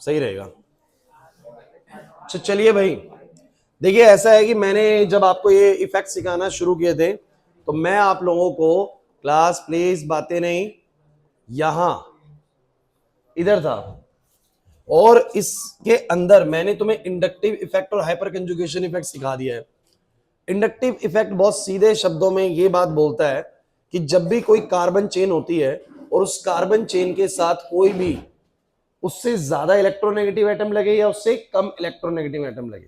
सही रहेगा। चलिए भाई, देखिए ऐसा है कि मैंने जब आपको ये इफेक्ट सिखाना शुरू किए थे तो मैं आप लोगों को क्लास प्लीज बातें नहीं यहां इधर था, और इसके अंदर मैंने तुम्हें इंडक्टिव इफेक्ट और हाइपर कंजुगेशन इफेक्ट सिखा दिया है। इंडक्टिव इफेक्ट बहुत सीधे शब्दों में ये बात बोलता है कि जब भी कोई कार्बन चेन होती है और उस कार्बन चेन के साथ कोई भी उससे ज्यादा इलेक्ट्रोनेगेटिव एटम लगे या उससे कम इलेक्ट्रोनेगेटिव एटम लगे,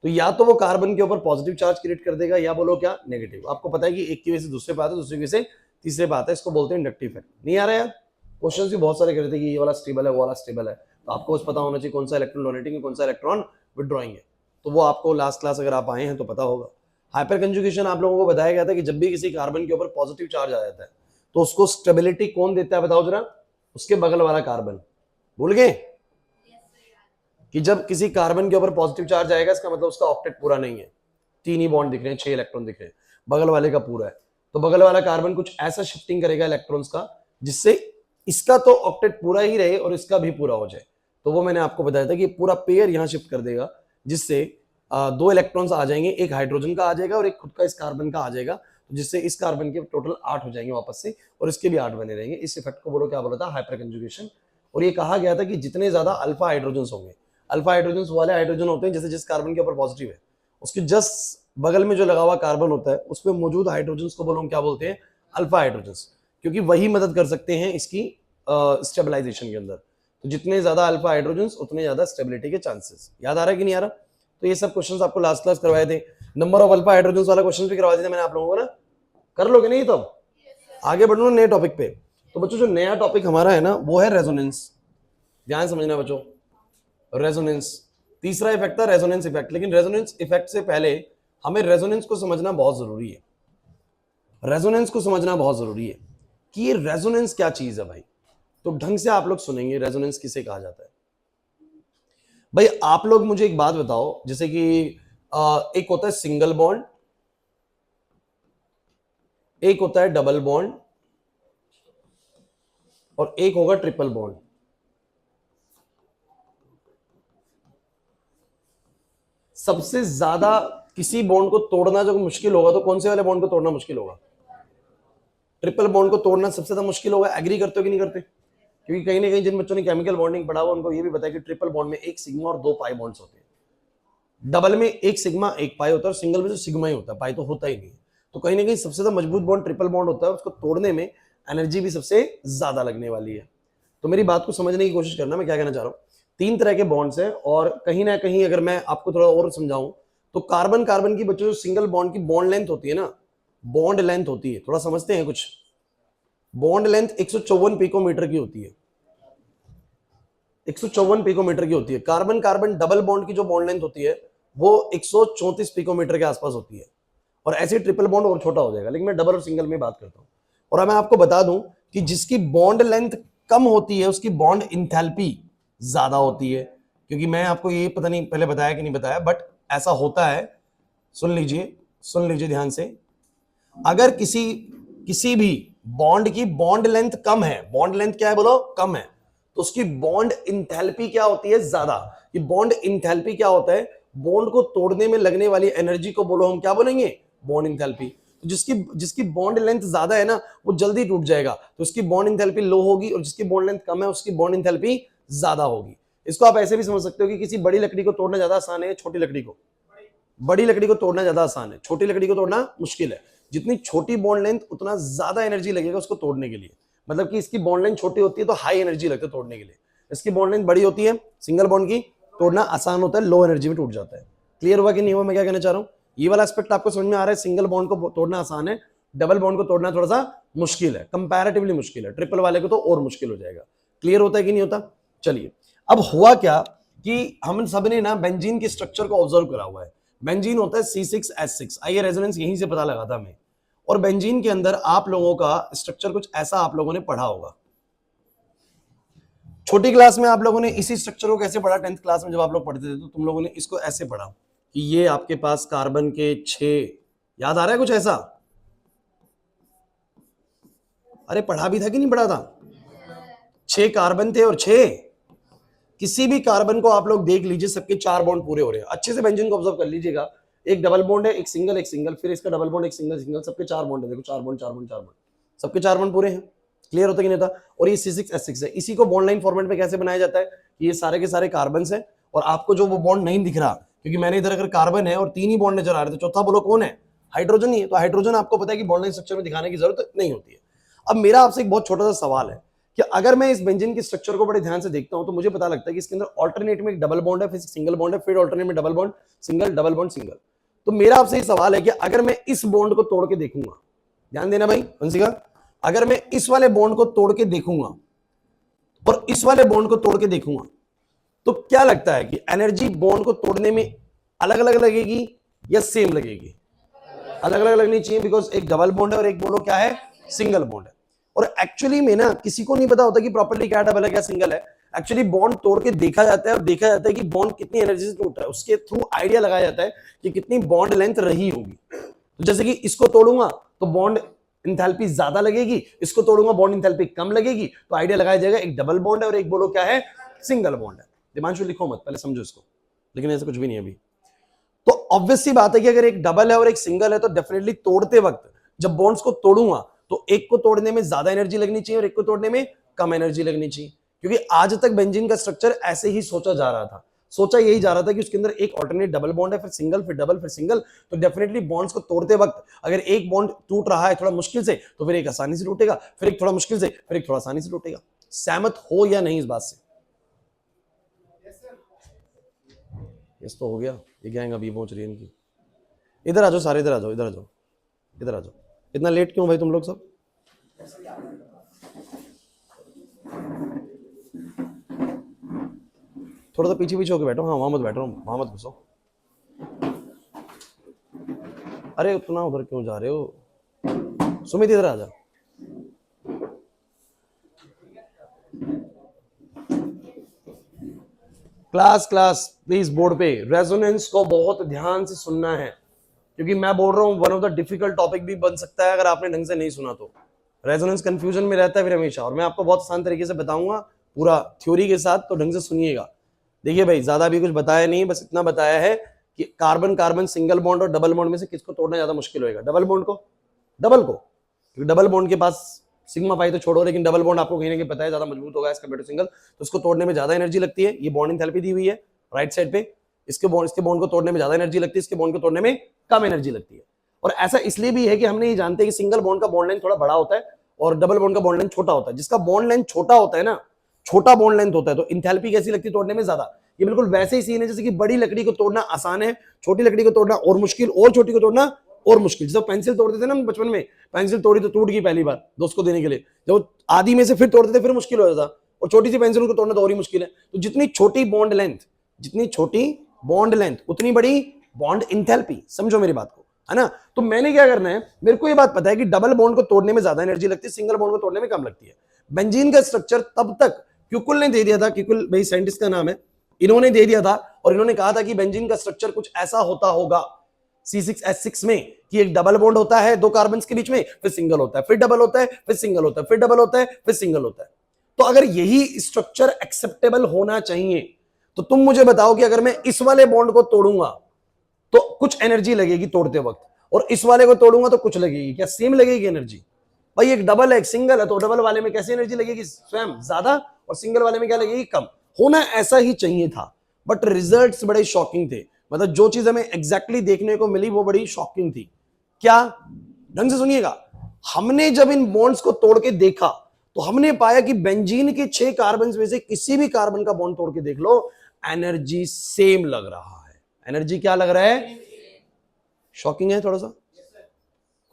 तो या तो वो कार्बन के ऊपर पॉजिटिव चार्ज क्रिएट कर देगा या बोलो क्या नेगेटिव। आपको पता है कि एक की वजह से दूसरे पे आता है, दूसरे की वजह से तीसरे पे आता है, इसको बोलते हैं इंडक्टिव इफेक्ट। नहीं आ रहा यार? क्वेश्चन भी बहुत सारे कर रहे थे कि ये वाला स्टेबल है वो वाला स्टेबल है, तो आपको बस पता होना चाहिए कौन सा इलेक्ट्रॉन डोनेटिंग है कौन सा इलेक्ट्रॉन विड्रॉइंग है, तो वो आपको लास्ट क्लास अगर आप आए हैं तो पता होगा। हाइपर कंजुगेशन आप लोगों को बताया गया था कि जब भी किसी कार्बन के ऊपर पॉजिटिव चार्ज आ जाता है तो उसको स्टेबिलिटी कौन देता है बताओ जरा? उसके बगल वाला कार्बन। भूल गए कि जब किसी कार्बन के ऊपर पॉजिटिव चार्ज आएगा इसका मतलब उसका ऑक्टेट पूरा नहीं है, 3 ही बॉन्ड दिख रहे हैं, 6 इलेक्ट्रॉन दिख रहे हैं, बगल वाले का पूरा है, तो बगल वाला कार्बन कुछ ऐसा शिफ्टिंग करेगा इलेक्ट्रॉन्स का जिससे इसका तो ऑक्टेट पूरा ही रहे और इसका भी पूरा हो जाए। तो वो मैंने आपको बताया था कि पूरा पेयर यहां शिफ्ट कर देगा जिससे 2 इलेक्ट्रॉन्स आ जाएंगे, एक हाइड्रोजन का आ जाएगा और एक खुद का इस कार्बन का आ जाएगा, जिससे इस कार्बन के टोटल 8 हो जाएंगे वापस से और इसके भी 8 बने रहेंगे। इस इफेक्ट को बोलो क्या बोला था? Hyper conjugation. और ये कहा गया था कि जितने ज्यादा अल्फा हाइड्रोजन होंगे, अल्फा हाइड्रोजन वाले हाइड्रोजन होते हैं जैसे जिस कार्बन के ऊपर पॉजिटिव है उसके जस्ट बगल में जो लगा हुआ कार्बन होता है उसमें मौजूद हाइड्रोजन को बोलो हम क्या बोलते हैं? अल्फा हाइड्रोजन, क्योंकि वही मदद कर सकते हैं इसकी स्टेबलाइजेशन के अंदर। तो जितने ज्यादा अल्फा हाइड्रोजन उतने ज्यादा स्टेबिलिटी के चांसेस। याद आ रहा है कि नहीं आ रहा? तो ये सब क्वेश्चंस आपको लास्ट क्लास करवाए थे, नंबर ऑफ अल्फा हाइड्रोजन वाला क्वेश्चन भी करवा दिया था मैंने आप लोगों को ना। कर लोगे नहीं? तो आगे बढ़ो नए टॉपिक पे। तो बच्चों जो नया टॉपिक हमारा है ना वो है रेजोनेंस। ध्यान समझना बच्चों, रेजोनेंस तीसरा इफेक्ट था, रेजोनेंस इफेक्ट। लेकिन रेजोनेंस इफेक्ट से पहले हमें रेजोनेंस को समझना बहुत जरूरी है। रेजोनेंस को समझना बहुत जरूरी है कि ये रेजोनेंस क्या चीज है भाई। तो ढंग से आप लोग सुनेंगे रेजोनेंस किसे कहा जाता है। भाई आप लोग मुझे एक बात बताओ, जैसे कि एक होता है सिंगल बॉन्ड, एक होता है डबल बॉन्ड और एक होगा ट्रिपल बॉन्ड। सबसे ज्यादा किसी बॉन्ड को तोड़ना जब मुश्किल होगा तो कौन से वाले बॉन्ड को तोड़ना मुश्किल होगा? ट्रिपल बॉन्ड को तोड़ना सबसे ज्यादा मुश्किल होगा। एग्री करते हो कि नहीं करते? क्योंकि कहीं ना कहीं जिन बच्चों ने केमिकल बॉन्डिंग पढ़ा हुआ उनको ये भी पता है कि ट्रिपल बॉन्ड में एक सिग्मा और 2 पाई बॉन्ड्स होते हैं। डबल में एक सिग्मा एक पाई होता है और सिंगल में तो सिग्मा ही होता है, पाई तो होता ही नहीं। तो कहीं ना कहीं सबसे ज्यादा मजबूत बॉन्ड ट्रिपल बॉन्ड होता है, उसको तोड़ने में एनर्जी भी सबसे ज्यादा लगने वाली है। तो मेरी बात को समझने की कोशिश करना, मैं क्या कहना चाह रहा हूँ। 3 तरह के बॉन्ड्स हैं और कहीं ना कहीं अगर मैं आपको थोड़ा और समझाऊं तो कार्बन कार्बन की बच्चों जो सिंगल बॉन्ड की बॉन्ड लेंथ होती है ना, बॉन्ड लेंथ होती है, थोड़ा समझते हैं कुछ। बॉन्ड लेंथ 154 पिकोमीटर की होती है, 154 पिकोमीटर की होती है। कार्बन कार्बन डबल बॉन्ड की जो बॉन्ड लेंथ होती है वो 134 पिकोमीटर के आसपास होती है। और ऐसे ट्रिपल बॉन्ड और छोटा हो जाएगा, लेकिन मैं डबल और सिंगल में बात करता हूं। और मैं आपको बता दूं कि जिसकी बॉन्ड लेंथ कम होती है उसकी बॉन्ड इंथैल्पी ज्यादा होती है। क्योंकि मैं आपको ये पता नहीं पहले बताया कि नहीं बताया, बट ऐसा होता है। सुन लीजिए ध्यान से। अगर किसी भी बॉन्ड की बॉन्ड लेंथ कम है, बॉन्ड लेंथ क्या है बोलो? कम है, तो उसकी बॉन्ड इंथैल्पी क्या होती है? ज्यादा। ये बॉन्ड इंथैल्पी क्या होता है? बॉन्ड को तोड़ने में लगने वाली एनर्जी को बोलो हम क्या बोलेंगे? Bond enthalpy. तो जिसकी बॉन्ड लेंथ ज्यादा है ना वो जल्दी टूट जाएगा, तो उसकी बॉन्ड इंथैल्पी लो होगी, और जिसकी बॉन्ड लेंथ कम है उसकी बॉन्ड इंथैल्पी ज्यादा होगी। इसको आप ऐसे भी समझ सकते हो कि किसी बड़ी लकड़ी को तोड़ना ज्यादा आसान है छोटी लकड़ी को? बड़ी लकड़ी को तोड़ना ज्यादा आसान है, छोटी लकड़ी को तोड़ना मुश्किल है। जितनी छोटी बॉन्ड लेंथ उतना ज्यादा एनर्जी लगेगा उसको तोड़ने के लिए। मतलब कि इसकी बॉन्ड लेंथ छोटी होती है तो हाई एनर्जी लगता है तोड़ने के लिए, इसकी बॉन्ड लेंथ बड़ी होती है सिंगल बॉन्ड की, तोड़ना आसान होता है, लो एनर्जी में टूट जाता है। क्लियर हुआ कि नहीं हुआ मैं क्या कहना चाह रहा हूं? ये वाला एस्पेक्ट आपको समझ में आ रहा है? सिंगल बॉन्ड को तोड़ना आसान है, डबल बॉन्ड को तोड़ना थोड़ा सा मुश्किल है, कंपैरेटिवली मुश्किल है। ट्रिपल वाले को तो और मुश्किल हो जाएगा। क्लियर होता है कि नहीं होता? चलिए, अब हुआ क्या कि हम सब ने ना बेंजीन के स्ट्रक्चर को ऑब्जर्व करा हुआ है। बेंजीन होता है C6H6। आइए रेजोनेंस यहीं से पता लगा था मैं। और बेंजीन के अंदर आप लोगों का स्ट्रक्चर कुछ ऐसा आप लोगों ने पढ़ा होगा। छोटी क्लास में आप लोगों ने इसी स्ट्रक्चर को कैसे पढ़ा? 10th क्लास में जब आप लोग पढ़ते थे तो तुम लोगों ने इसको ऐसे पढ़ा कि ये आपके पास कार्बन के 6, याद आ रहा है कुछ ऐसा? अरे पढ़ा भी था कि नहीं पढ़ा था? 6 कार्बन थे और 6 किसी भी कार्बन को आप लोग देख लीजिए, सबके 4 बॉन्ड पूरे हो रहे हैं। अच्छे से बेंजीन को ऑब्जर्व कर लीजिएगा, एक डबल बॉन्ड है, एक सिंगल, फिर इसका डबल बॉन्ड, एक सिंगल, सबके 4 बॉन्ड है। देखो 4 बॉन्ड, 4 बॉन्ड, 4 बॉन्ड, सबके 4 बॉन्ड पूरे हैं। क्लियर होता कि नहीं था? और ये C6H6 है। इसी को बॉन्ड लाइन फॉर्मेट में कैसे बनाया जाता है? ये सारे के सारे कार्बन है, और आपको जो वो बॉन्ड नहीं दिख रहा, क्योंकि मैंने इधर अगर कार्बन है और 3 ही बॉन्ड नजर आ रहे थे, चौथा बोलो कौन है? हाइड्रोजन ही है। तो हाइड्रोजन आपको पता है कि बॉन्ड लाइन स्ट्रक्चर में दिखाने की जरूरत नहीं होती है। अब मेरा आपसे एक बहुत छोटा सा सवाल है कि अगर मैं इस बेंजीन के स्ट्रक्चर को बड़े ध्यान से देखता हूं तो मुझे पता लगता है कि इसके अंदर ऑल्टरनेट में एक डबल बॉन्ड है, फिर सिंगल बॉन्ड है, फिर ऑल्टरनेट में double bond, single, double bond, single. तो मेरा आपसे ये सवाल है कि अगर मैं इस बॉन्ड को तोड़ के देखूंगा, ध्यान देना भाई वंशिका, अगर मैं इस वाले बॉन्ड को तोड़ के देखूंगा और इस वाले बॉन्ड को तोड़ के देखूंगा, तो क्या लगता है कि एनर्जी बॉन्ड को तोड़ने में अलग अलग लगेगी या सेम लगेगी? अलग अलग लगनी चाहिए, बिकॉज एक डबल बॉन्ड है और एक बोलो क्या है? सिंगल बॉन्ड है। और एक्चुअली में ना किसी को नहीं पता होता कि प्रॉपर्ली क्या डबल है क्या सिंगल है। एक्चुअली बॉन्ड तोड़ के देखा जाता है और देखा जाता है कि बॉन्ड कितनी एनर्जी से टूट रहा है, उसके थ्रू आइडिया लगाया जाता है कि कितनी बॉन्ड लेंथ रही होगी। तो जैसे कि इसको तोड़ूंगा तो बॉन्ड इंथैल्पी ज्यादा लगेगी, इसको तोड़ूंगा बॉन्ड इंथैल्पी कम लगेगी, तो आइडिया लगाया जाएगा एक डबल बॉन्ड है और एक बोलो क्या है? सिंगल बॉन्ड है। दिमांशु लिखो मत, पहले समझो इसको, लेकिन ऐसा कुछ भी नहीं है अभी। तो ऑब्वियस सी बात है कि अगर एक डबल है और एक सिंगल है तो डेफिनेटली तोड़ते वक्त जब बॉन्ड्स को तोड़ूंगा तो एक को तोड़ने में ज्यादा एनर्जी लगनी चाहिए और एक को तोड़ने में कम एनर्जी लगनी चाहिए, क्योंकि आज तक बेंजीन का स्ट्रक्चर ऐसे ही सोचा जा रहा था। सोचा यही जा रहा था कि उसके अंदर एक ऑल्टरनेट डबल बॉन्ड है, फिर सिंगल, फिर डबल, फिर सिंगल। तो डेफिनेटली बॉन्ड्स को तोड़ते वक्त अगर एक बॉन्ड टूट रहा है थोड़ा मुश्किल से, तो फिर एक आसानी से टूटेगा, फिर एक थोड़ा मुश्किल से, फिर एक थोड़ा आसानी से टूटेगा। सहमत हो या नहीं इस बात से? यस तो हो गया। ये गैंग अभी पहुंच रही है इनकी। इधर आ जाओ सारे, इधर आ जाओ, इधर आ जाओ, इधर आ जाओ। इतना लेट क्यों भाई तुम लोग सब? थोड़ा सा पीछे पीछे होके बैठो। हाँ वहां मत बैठो, वहां मत घुसो। अरे उतना उधर क्यों जा रहे हो? सुमित इधर आ जा। क्लास प्लीज बोर्ड पे रेजोनेंस को बहुत ध्यान से सुनना है, क्योंकि मैं बोल रहा हूं one of the difficult topic भी बन सकता है अगर आपने ढंग से नहीं सुना तो। रेजोनेंस कंफ्यूजन में रहता है फिर हमेशा, और मैं आपको बहुत आसान तरीके से बताऊंगा पूरा थ्योरी के साथ, तो ढंग से सुनिएगा। देखिए भाई ज्यादा भी कुछ बताया नहीं, बस इतना बताया है कि कार्बन कार्बन सिंगल बॉन्ड और डबल बॉन्ड में से किसको तोड़ना ज्यादा मुश्किल होगा? डबल बॉन्ड को, डबल को, क्योंकि डबल बॉन्ड के पास सिग्मा पाई तो छोड़ो, लेकिन डबल बॉन्ड आपको कहीं ना कहीं पता है ज्यादा मजबूत होगा एज कम्पेयर टू सिंगल, तो उसको तोड़ने में ज्यादा एनर्जी लगती है। ये बॉन्ड इंथैल्पी दी हुई है राइट साइड पे, इसके बॉन्ड को तोड़ने में ज्यादा एनर्जी लगती है, इसके बॉन्ड को तोड़ने में कम एनर्जी लगती है। और ऐसा इसलिए भी है कि हमने ये जानते हैं कि सिंगल बॉन्ड का बॉन्ड लेंथ थोड़ा बड़ा होता है और डबल बॉन्ड का बॉन्ड लेंथ छोटा होता है। जिसका बॉन्ड लेंथ छोटा होता है ना, छोटा बॉन्ड लेंथ होता है, तो इंथैल्पी कैसी लगती है तोड़ने में? ज्यादा। ये बिल्कुल वैसे ही सीन है जैसे कि बड़ी लकड़ी को तोड़ना आसान है, छोटी लकड़ी को तोड़ना और मुश्किल, और छोटी को तोड़ना और मुश्किल। जब पेंसिल तोड़ते थे ना बचपन में, पेंसिल तोड़ी तो टूट गई पहली बार दोस्त को देने के लिए, जब आधी में से फिर तोड़ते थे फिर मुश्किल हो जाता, और छोटी सी पेंसिल को तोड़ना तो और ही मुश्किल है। तो जितनी छोटी बॉन्ड लेंथ, जितनी छोटी बॉन्ड लेंथ उतनी बड़ी बॉन्ड इंथैल्पी। समझो मेरी बात को, है ना? तो मैंने क्या करना है, मेरे को ये बात पता है कि डबल बॉन्ड को तोड़ने में ज्यादा एनर्जी लगती है, सिंगल बॉन्ड को तोड़ने में कम लगती है। बेंजीन का स्ट्रक्चर तब तक क्यूकुल ने दे दिया था, क्यूकुल भाई साइंटिस्ट का नाम है, इन्होंने दे दिया था, और इन्होंने कहा था कि बेंजीन का स्ट्रक्चर कुछ ऐसा होता होगा C6H6 में कि एक डबल बॉन्ड होता है दो कार्बन के बीच में, फिर सिंगल होता है, फिर डबल होता है, फिर सिंगल होता है, फिर डबल होता है, फिर सिंगल होता है। तो अगर यही स्ट्रक्चर एक्सेप्टेबल होना चाहिए तो तुम मुझे बताओ कि अगर मैं इस वाले बॉन्ड को तोड़ूंगा तो कुछ एनर्जी लगेगी तोड़ते वक्त, और इस वाले को तोड़ूंगा तो कुछ लगेगी। क्या सेम लगेगी एनर्जी? भाई एक डबल है एक सिंगल है, तो डबल वाले में कैसी एनर्जी लगेगी? स्वयं ज्यादा, और सिंगल वाले में क्या लगेगी? कम। होना ऐसा ही चाहिए था, बट रिजल्ट्स बड़े शॉकिंग थे। मतलब जो चीज हमें एग्जैक्टली देखने को मिली वो बड़ी शॉकिंग थी। क्या? ढंग से सुनिएगा। हमने जब इन बॉन्ड्स को तोड़ के देखा तो हमने पाया कि बेंजीन के 6 कार्बन में से किसी भी कार्बन का बॉन्ड तोड़ के देख लो, एनर्जी सेम लग रहा है। एनर्जी क्या लग रहा है? शॉकिंग है थोड़ा सा?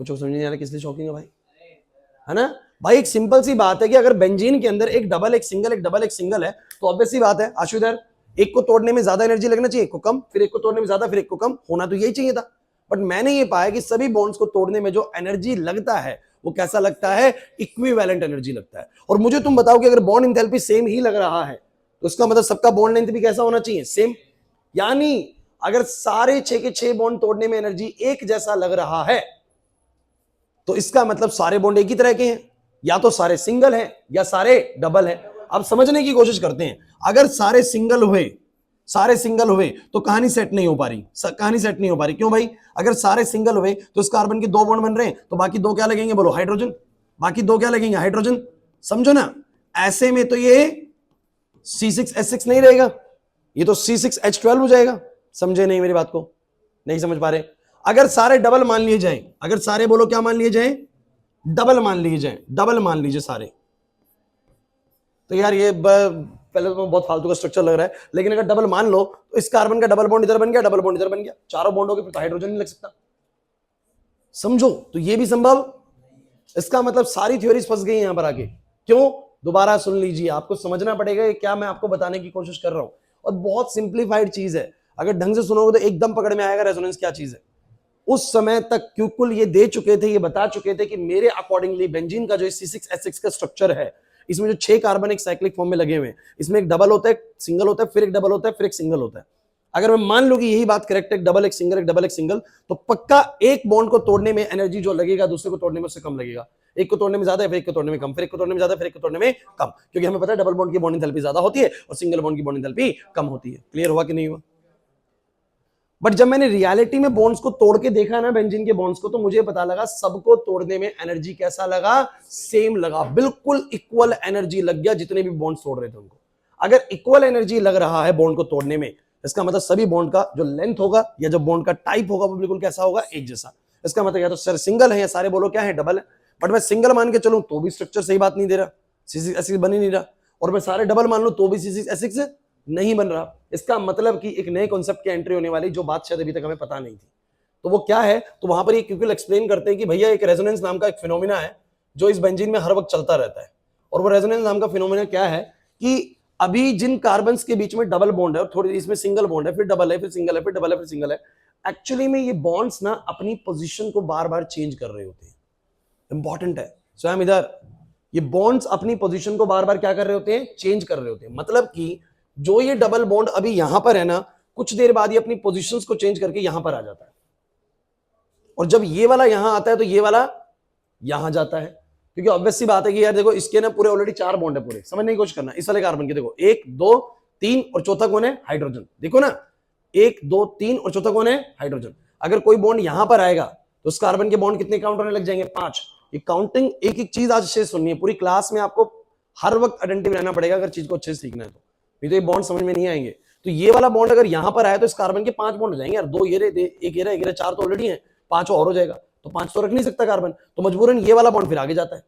कुछ समझ नहीं आ रहा किस लिए शॉकिंग है भाई, है ना? भाई एक सिंपल सी बात है कि अगर बेंजीन के अंदर एक डबल एक सिंगल, एक डबल एक सिंगल है, तो ऑब्वियस सी बात है आशु इधर, एक को तोड़ने में ज्यादा एनर्जी लगना चाहिए, एक को कम, फिर एक को तोड़ने में ज्यादा, फिर एक को कम, होना तो यही चाहिए था। बट मैंने ये पाया कि सभी बॉन्ड्स को तोड़ने में जो एनर्जी लगता है वो कैसा लगता है? इक्विवेलेंट एनर्जी लगता है। और मुझे तुम बताओ कि अगर बॉन्ड इंथैल्पी सेम ही लग रहा है तो इसका मतलब सबका बॉन्ड लेंथ भी कैसा होना चाहिए? सेम। यानी अगर सारे 6 के 6 बॉन्ड तोड़ने में एनर्जी एक जैसा लग रहा है तो इसका मतलब सारे बॉन्ड एक ही तरह के हैं, या तो सारे सिंगल हैं या सारे डबल हैं। अब समझने की कोशिश करते हैं। अगर सारे सिंगल हुए तो कहानी सेट नहीं हो पा रही, कहानी सेट नहीं हो पा रही। क्यों भाई? अगर सारे सिंगल हुए तो इस कार्बन के 2 बॉन्ड बन रहे हैं, तो बाकी 2 क्या लगेंगे बोलो? हाइड्रोजन। बाकी 2 क्या लगेंगे? हाइड्रोजन। समझो ना, ऐसे में तो ये C6H6 नहीं रहेगा, ये तो C6H12 हो जाएगा। समझे नहीं मेरी बात को? नहीं समझ पा रहे? अगर सारे डबल मान लिए जाए, अगर सारे बोलो क्या मान लिए जाए? डबल मान लिए जाए, डबल मान लीजिए सारे, तो यार ये पहले तो बहुत फालतू का स्ट्रक्चर लग रहा है, लेकिन अगर डबल मान लो तो इस कार्बन का डबल बॉन्ड इधर बन गया, डबल बॉन्ड इधर बन गया, चारों बॉन्ड हो गए, फिर तो हाइड्रोजन नहीं लग सकता। समझो, तो ये भी संभव। इसका मतलब सारी थ्योरीज फंस गई यहां पर आके। क्यों? दोबारा सुन लीजिए, आपको समझना पड़ेगा कि क्या मैं आपको बताने की कोशिश कर रहा हूं, और बहुत सिंप्लीफाइड चीज है। अगर ढंग से सुनोगे तो एकदम पकड़ में आएगा रेजोनेंस क्या चीज है। उस समय तक क्यूकुल ये दे चुके थे, ये बता चुके थे कि मेरे अकॉर्डिंगली बेंजीन का जो C6H6 का स्ट्रक्चर है, इसमें जो 6 कार्बन एक साइक्लिक फॉर्म में लगे हुए हैं, इसमें एक डबल होता है, सिंगल होता है, फिर एक डबल होता है, फिर एक सिंगल होता है। अगर मैं मान लूं कि यही बात करेक्ट है, एक डबल एक सिंगल, एक डबल एक सिंगल, तो पक्का एक बॉन्ड को तोड़ने में एनर्जी जो लगेगा दूसरे को तोड़ने में उससे कम लगेगा। एक को तोड़ने में ज्यादा है, फिर एक को तोड़ने में कम, फिर एक को तोड़ने में ज्यादा, फिर एक को तोड़ने में कम, क्योंकि हमें पता है डबल बॉन्ड की बॉन्डिंग एंथैल्पी ज्यादा होती है और सिंगल बॉन्ड की बॉन्डिंग एंथैल्पी कम होती है। क्लियर हुआ कि नहीं हुआ? बट जब मैंने रियलिटी में बॉन्ड्स को तोड़ के देखा ना, बेंजीन के बॉन्ड्स को, तो मुझे पता लगा सबको तोड़ने में एनर्जी कैसा लगा? सेम लगा, बिल्कुल इक्वल एनर्जी लग गया जितने भी बॉन्ड्स तोड़ रहे थे उनको। अगर इक्वल एनर्जी लग रहा है बॉन्ड को तोड़ने में, इसका मतलब सभी बॉन्ड का जो लेंथ होगा या जो बॉन्ड का टाइप होगा वो बिल्कुल कैसा होगा? एक जैसा। इसका मतलब या तो सर सिंगल है या सारे बोलो क्या है? डबल है। बट मैं सिंगल मान के चलूं तो भी स्ट्रक्चर सही बात नहीं दे रहा, C6H6 बन ही नहीं रहा, और मैं सारे डबल मान लूं तो भी C6H6 नहीं बन रहा। इसका मतलब कि एक नए कॉन्सेप्ट की एंट्री होने वाली, जो बात शायद अभी तक हमें पता नहीं थी। तो वो क्या है? तो वहां पर ये क्यूकुल एक्सप्लेन करते हैं कि भैया एक रेजोनेंस नाम का एक फिनोमिना है जो इस बेंजीन में हर वक्त चलता रहता है। और वो रेजोनेंस नाम का फिनोमिना क्या है कि अभी जिन कार्बन्स के बीच में डबल बॉन्ड है और थोड़ी इसमें सिंगल बॉन्ड है, फिर डबल है, फिर सिंगल है, फिर डबल है, फिर सिंगल है, एक्चुअली में ये बॉन्ड्स ना अपनी पोजीशन को बार बार चेंज कर रहे होते हैं। इंपॉर्टेंट है। स्वयं इधर ये बॉन्ड्स अपनी पोजीशन को बार बार क्या कर रहे होते हैं? चेंज कर रहे होते हैं। मतलब कि जो ये डबल बॉन्ड अभी यहां पर है ना, कुछ देर बाद ये अपनी पोजीशंस को चेंज करके यहां पर आ जाता है, और जब ये वाला यहां आता है तो ये वाला यहां जाता है। क्योंकि ऑब्वियस सी बात है कि यार देखो, इसके ना पूरे ऑलरेडी 4 बॉन्ड है, पूरे समझने की कोशिश करना। इस वाले कार्बन के देखो 1 2 3 और चौथा कौन है? हाइड्रोजन। देखो ना 1 2 3 और चौथा कौन है? हाइड्रोजन। अगर कोई बॉन्ड यहां पर आएगा तो उस कार्बन के बॉन्ड कितने काउंट होने लग जाएंगे? 5। ये काउंटिंग एक एक चीज आज से सुननी है, पूरी क्लास में आपको हर वक्त अटेंटिव रहना पड़ेगा अगर चीज को अच्छे से सीखना है, तो नहीं तो ये बॉन्ड समझ में नहीं आएंगे। तो ये वाला बॉन्ड अगर यहां पर आया तो इस कार्बन के 5 बॉन्ड हो जाएंगे यार। 2 ये रहे, एक ये रहा, 4 तो ऑलरेडी है, 5 और हो जाएगा, तो 5 तो रख नहीं सकता कार्बन, तो मजबूरन ये वाला बॉन्ड फिर आगे जाता है।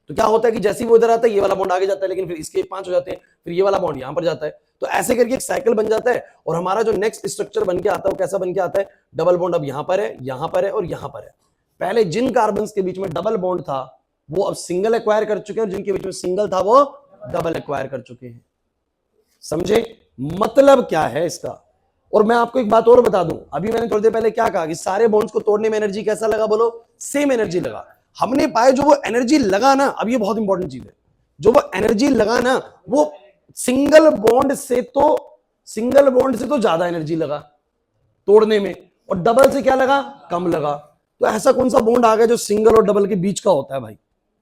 तो क्या होता है कि जैसे ही वो इधर आता है ये वाला बॉन्ड आगे जाता है, लेकिन फिर इसके 5 हो जाते हैं, फिर ये वाला बॉन्ड यहां पर जाता है। तो ऐसे करके एक साइकिल बन जाता है, और हमारा जो नेक्स्ट स्ट्रक्चर बन के आता है वो कैसा बन के आता है? डबल बॉन्ड अब यहां पर है, यहां पर है और यहां पर है। पहले जिन कार्बन के बीच में डबल बॉन्ड था वो अब सिंगल एक्वायर कर चुके हैं, और जिनके बीच में सिंगल था वो डबल एक्वायर कर चुके हैं। समझे मतलब क्या है इसका? और मैं आपको एक बात और बता दूं, अभी मैंने थोड़ी देर पहले क्या कहा कि सारे बॉन्ड्स को तोड़ने में एनर्जी कैसा लगा? बोलो सेम एनर्जी लगा। हमने पाया जो वो एनर्जी लगा ना, अब ये बहुत इंपॉर्टेंट चीज है, जो वो एनर्जी लगा ना वो सिंगल बॉन्ड से तो ज्यादा एनर्जी लगा तोड़ने में, और डबल से क्या लगा? कम लगा। तो ऐसा कौन सा बॉन्ड आ गया जो सिंगल और डबल के बीच का होता है भाई?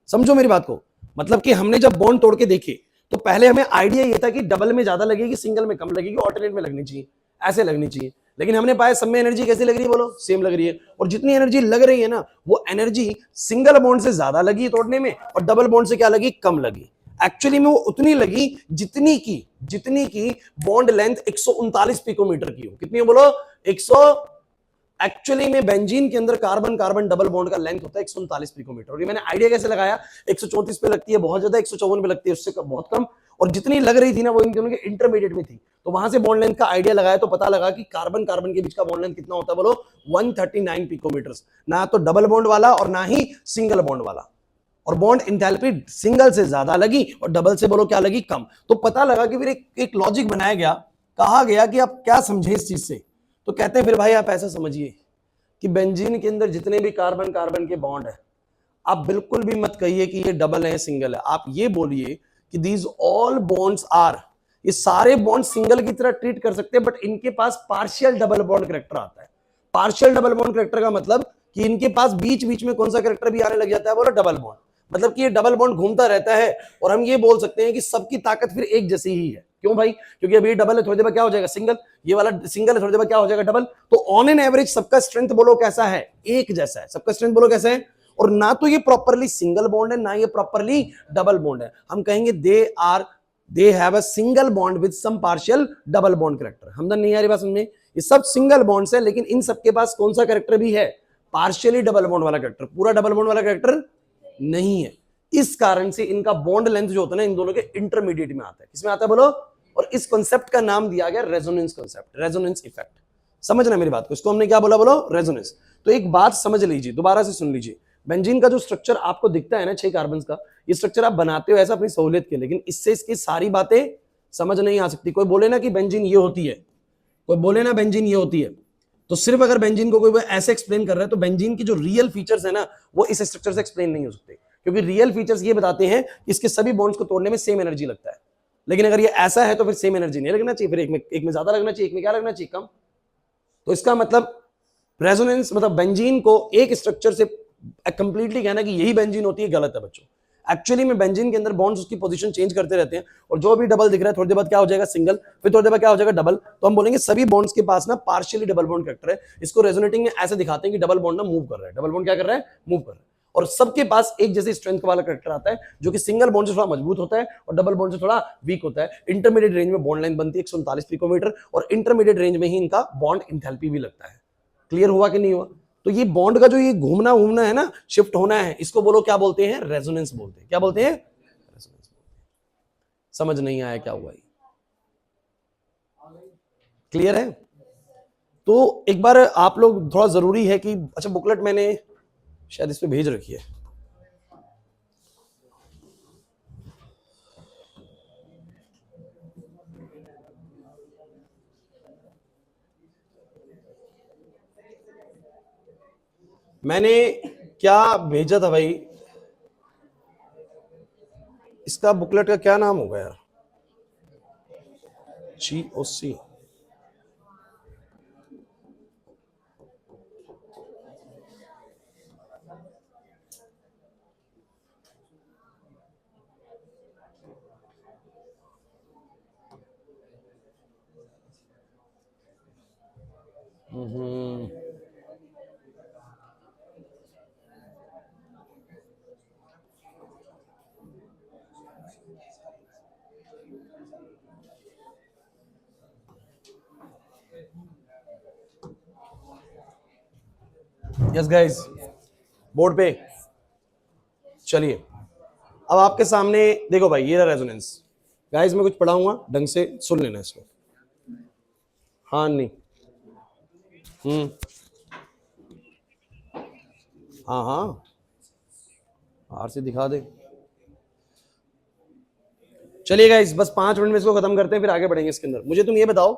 समझो मेरी बात को। मतलब कि हमने जब बॉन्ड तोड़ के देखे तो पहले हमें आइडिया ये था कि डबल में ज्यादा लगेगी, सिंगल में कम लगेगी, ऑल्टरनेट में लगनी चाहिए, ऐसे लगनी चाहिए। लेकिन हमने पाया सब में एनर्जी कैसी लग रही है? बोलो सेम लग रही है। और जितनी एनर्जी लग रही है ना, वो एनर्जी सिंगल बॉन्ड से ज्यादा लगी तोड़ने में, और डबल बॉन्ड से क्या लगी? कम लगी। एक्चुअली में वो उतनी लगी जितनी की बॉन्ड लेंथ 139 पिकोमीटर की हो। कितनी हो बोलो? 100। एक्चुअली में बेंजीन के अंदर कार्बन कार्बन डबल बॉन्ड का लेंथ होता है 139 पिकोमीटर। और ये मैंने आइडिया कैसे लगाया? 134 पे लगती है बहुत ज्यादा, 154 पे लगती है उससे बहुत कम, और जितनी लग रही थी ना वो इन दोनों के इंटरमीडिएट में थी। तो वहां से बॉन्ड लेंथ का आइडिया लगाया तो पता लगा कि कार्बन कार्बन के बीच का बॉन्ड लेंथ कितना होता है? बोलो 139 पिकोमीटर। ना तो डबल बॉन्ड वाला और ना ही सिंगल बॉन्ड वाला। और बॉन्ड इंथैल्पी सिंगल से ज्यादा लगी और डबल से बोलो क्या लगी? कम। तो पता लगा कि फिर एक लॉजिक बनाया गया, कहा गया कि आप क्या समझे इस चीज से? तो कहते हैं फिर भाई आप ऐसा समझिए कि बेंजीन के अंदर जितने भी कार्बन कार्बन के बॉन्ड है, आप बिल्कुल भी मत कहिए कि ये डबल है सिंगल है। आप ये बोलिए कि दीज ऑल बॉन्ड्स आर, ये सारे बॉन्ड सिंगल की तरह ट्रीट कर सकते हैं, बट इनके पास पार्शियल डबल बॉन्ड कैरेक्टर आता है। पार्शियल डबल बॉन्ड कैरेक्टर का मतलब कि इनके पास बीच बीच में कौन सा कैरेक्टर भी आने लग जाता है? बोलो डबल बॉन्ड। मतलब कि ये डबल बॉन्ड घूमता रहता है, और हम ये बोल सकते हैं कि सबकी ताकत फिर एक जैसी ही है। क्यों भाई? क्योंकि अभी डबल है, थोड़ी देर बाद क्या हो जाएगा सिंगल, ये वाला सिंगल है, थोड़ी देर बाद क्या हो जाएगा डबल। तो ऑन एन एवरेज सबका स्ट्रेंथ बोलो कैसा है? एक जैसा है, सबका स्ट्रेंथ बोलो कैसा है? और ना तो ये प्रॉपरली सिंगल बॉन्ड है, ना ये प्रॉपरली डबल बॉन्ड है। हम कहेंगे they have a single bond with some partial double bond character. हमदन नहीं आ रही बात समझ में? ये सब सिंगल बॉन्ड्स है, लेकिन इन सबके पास कौन सा कैरेक्टर भी है? पार्शियली डबल बॉन्ड वाला कैरेक्टर। पूरा डबल बॉन्ड वाला कैरेक्टर नहीं है। इस कारण से इनका बॉन्ड लेंथ जो होता है ना, इन दोनों के इंटरमीडिएट में आता है। किसमें आता है बोलो? और इस कॉन्सेप्ट का नाम दिया गया रेजोनेंस कॉन्सेप्ट, रेजोनेंस इफेक्ट। समझना मेरी बात को, इसको हमने क्या बोला? बोलो रेजोनेंस। तो एक बात समझ लीजिए, दोबारा से सुन लीजिए। बेंजीन का जो स्ट्रक्चर आपको दिखता है ना 6 कार्बन का, ये स्ट्रक्चर आप बनाते हो ऐसा अपनी सहूलियत के, लेकिन इससे इसकी सारी बातें समझ नहीं आ सकती। कोई बोले ना कि बेंजीन ये होती है, कोई बोले ना बेंजीन ये होती है, तो सिर्फ अगर बेंजीन को कोई ऐसे एक्सप्लेन कर रहा है, तो बेंजीन की जो रियल फीचर्स है ना, वो इस स्ट्रक्चर से एक्सप्लेन नहीं हो सकते, क्योंकि रियल फीचर्स ये बताते हैं कि इसके सभी बॉन्ड्स को तोड़ने में सेम एनर्जी लगता है। लेकिन अगर ये ऐसा है तो फिर सेम एनर्जी नहीं लगना चाहिए, फिर एक में ज्यादा लगना चाहिए, एक में क्या लगना चाहिए? कम। तो इसका मतलब रेजोनेंस मतलब बेंजीन को एक स्ट्रक्चर से कंप्लीटली कहना कि यही बेंजीन होती है, गलत है बच्चों। एक्चुअली में बेंजीन के अंदर बॉन्ड्स उसकी पोजीशन चेंज करते रहते हैं, और जो भी डबल दिख रहा है थोड़ी देर बाद क्या हो जाएगा सिंगल, फिर थोड़ी देर बाद क्या हो जाएगा डबल। तो हम बोलेंगे सभी बॉन्ड्स के पास ना पार्शियली डबल बॉन्ड कैरेक्टर है। इसको रेजोनेटिंग में ऐसे दिखाते हैं कि डबल बॉन्ड ना मूव कर रहा है, डबल बॉन्ड क्या कर रहा है? मूव कर रहा है। और सबके पास एक जैसे स्ट्रेंथ वाला कैरेक्टर आता है, जो कि सिंगल बॉन्ड से थोड़ा मजबूत होता है और डबल बॉन्ड से थोड़ा वीक होता है। इंटरमीडिएट रेंज में बॉन्ड लाइन बनती है 139 पिकोमीटर, और इंटरमीडिएट रेंज में ही इनका बॉन्ड इंथैल्पी भी लगता है। क्लियर हुआ कि नहीं हुआ? तो ये बॉन्ड का जो ये घूमना घूमना है ना, शिफ्ट होना है, इसको बोलो क्या बोलते हैं? रेजोनेंस बोलते हैं। क्या बोलते हैं? रेजोनेंस। समझ नहीं आया क्या हुआ? क्लियर है? तो एक बार आप लोग थोड़ा जरूरी है कि अच्छा, बुकलेट मैंने शायद इस पे भेज रखी है। मैंने क्या भेजा था भाई? इसका बुकलेट का क्या नाम होगा यार? GOC। यस गाइस, बोर्ड पे चलिए। अब आपके सामने देखो भाई, ये रहा रेजोनेंस। गाइस मैं कुछ पढ़ाऊंगा, ढंग से सुन लेना इसको। हाँ नहीं, हाँ हाँ, आर से दिखा दे। चलिए गाइस, बस 5 मिनट में इसको खत्म करते हैं, फिर आगे बढ़ेंगे इसके अंदर। मुझे तुम ये बताओ,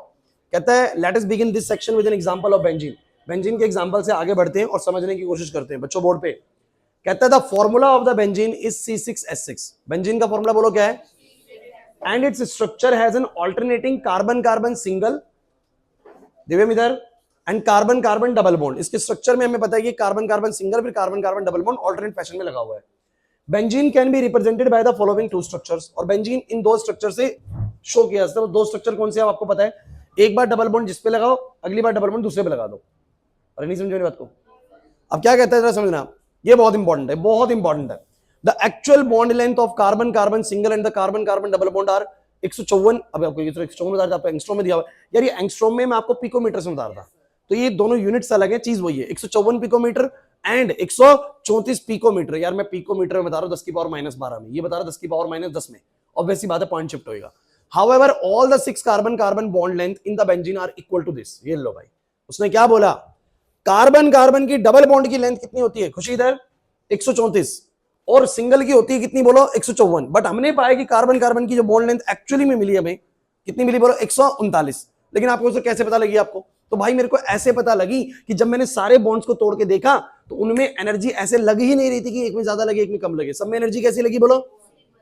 कहता है let us begin this section with an example of benzene. Benzene के एग्जांपल से आगे बढ़ते हैं और समझने की कोशिश करते हैं। बच्चों बोर्ड पे कहता है the formula of the benzene is C6H6। Benzene का फॉर्मूला बोलो क्या है? And its structure has an alternating carbon carbon single, Divyam इधर, and carbon carbon double bond. इसके स्ट्रक्चर में हमें पता है कि कार्बन कार्बन सिंगल फिर carbon carbon double bond alternate fashion में लगा हुआ है। Benzene can be represented by the following 2 structures. और बेंजीन इन 2 स्ट्रक्चर से शो किया जाता है। 2 स्ट्रक्चर कौन से हैं आपको पता है? एक बार डबल बॉन्ड जिस पे लगाओ, अगली बार डबल बॉन्ड दूसरे पे लगा दो। अरे नहीं समझ मेरी बात को? अब क्या कहता है जरा समझना, ये बहुत इंपॉर्टेंट है, बहुत इंपॉर्टेंट है। The actual bond length of carbon carbon single and the carbon carbon double bond are 154। अब आपको ये तो 154 बता रहा था, आपको एंगस्ट्रॉम में दिया हुआ है यार। ये एंगस्ट्रॉम में मैं आपको पिकोमीटर से बता रहा था, तो ये दोनों यूनिट्स अलग है, चीज वही है। 154 पिकोमीटर एंड 134 पिकोमीटर। यार मैं पिकोमीटर में बता रहा हूं 10 की पावर -12 में, ये बता रहा 10 की पावर -10 में। ऑब्वियसली बात है, पॉइंट शिफ्ट होएगा। However all the 6 carbon carbon bond length in the benzene are equal to this. ये लो भाई, उसने क्या बोला? कार्बन कार्बन की डबल बॉन्ड की लेंथ कितनी होती है खुशी इधर? 134, और सिंगल की होती है कितनी बोलो? 154। बट हमने पाया कि कार्बन कार्बन की जो बॉन्ड लेंथ एक्चुअली में मिली हमें, कितनी मिली बोलो? 139। लेकिन आपको उसे कैसे पता लगी आपको? तो भाई मेरे को ऐसे पता लगी कि जब मैंने सारे बॉन्ड्स को तोड़ के देखा तो उनमें एनर्जी ऐसे लग ही नहीं रही थी कि एक में ज्यादा लगे एक में कम लगे। सब में एनर्जी कैसी लगी बोलो?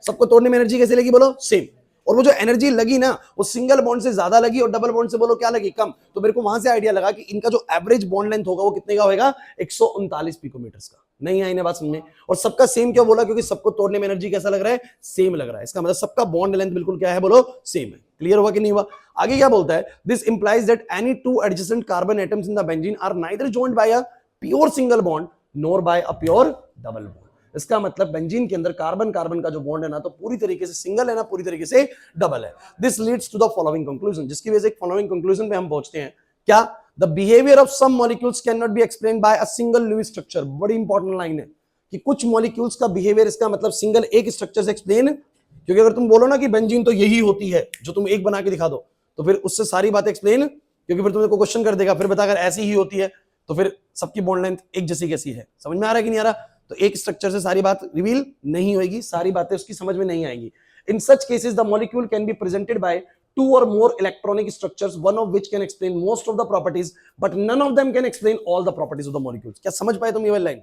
सबको तोड़ने में एनर्जी कैसी लगी बोलो? सेम। और वो जो एनर्जी लगी ना, वो सिंगल बॉन्ड से ज्यादा लगी और डबल बॉन्ड से बोलो क्या लगी? कम। तो मेरे को वहां से आइडिया लगा कि इनका जो एवरेज बॉन्ड लेंथ होगा वो कितने का होगा? 139 पिकोमीटर का। नहीं आई ना बात समझ में? और सबका सेम क्यों बोला? क्योंकि सबको तोड़ने में एनर्जी कैसा लग रहा है? सेम लग रहा है। इसका मतलब सबका बॉन्ड लेंथ बिल्कुल क्या है? बोलो सेम है। क्लियर हुआ कि नहीं हुआ? आगे क्या बोलता है? This implies that any two adjacent carbon atoms in the benzene are neither joined by a pure single bond nor by a pure double bond. इसका मतलब बेंजीन के अंदर कार्बन कार्बन का जो बॉन्ड है ना, तो पूरी तरीके से सिंगल है ना, पूरी तरीके से डबल है। This leads to the following conclusion, जिसकी वजह से फॉलोइंग कंक्लूजन पे हम पहुंचते हैं। क्या? The behaviour of some molecules can not be explain by a single Lewis structure. बड़ी इंपॉर्टेंट लाइन है कि कुछ मॉलिक्यूल्स का बिहेवियर, इसका मतलब सिंगल एक स्ट्रक्चर से एक्सप्लेन, क्योंकि अगर तुम बोलो ना कि बेंजीन तो यही होती है, जो तुम एक बना के दिखा दो, तो फिर उससे सारी बातें एक्सप्लेन, क्योंकि फिर तुमको क्वेश्चन कर देगा, फिर बता अगर ऐसी ही होती है तो फिर सबकी बॉन्ड लेंथ एक जैसी कैसी है? समझ में आ रहा है कि नहीं आ रहा? तो एक स्ट्रक्चर से सारी बात रिवील नहीं होगी, सारी बातें उसकी समझ में नहीं आएंगी। In such cases the molecule can be presented by two or more electronic structures, one of which can explain most of the properties but none of them can explain all the properties of the molecules। क्या समझ पाए तुम ये वाली line?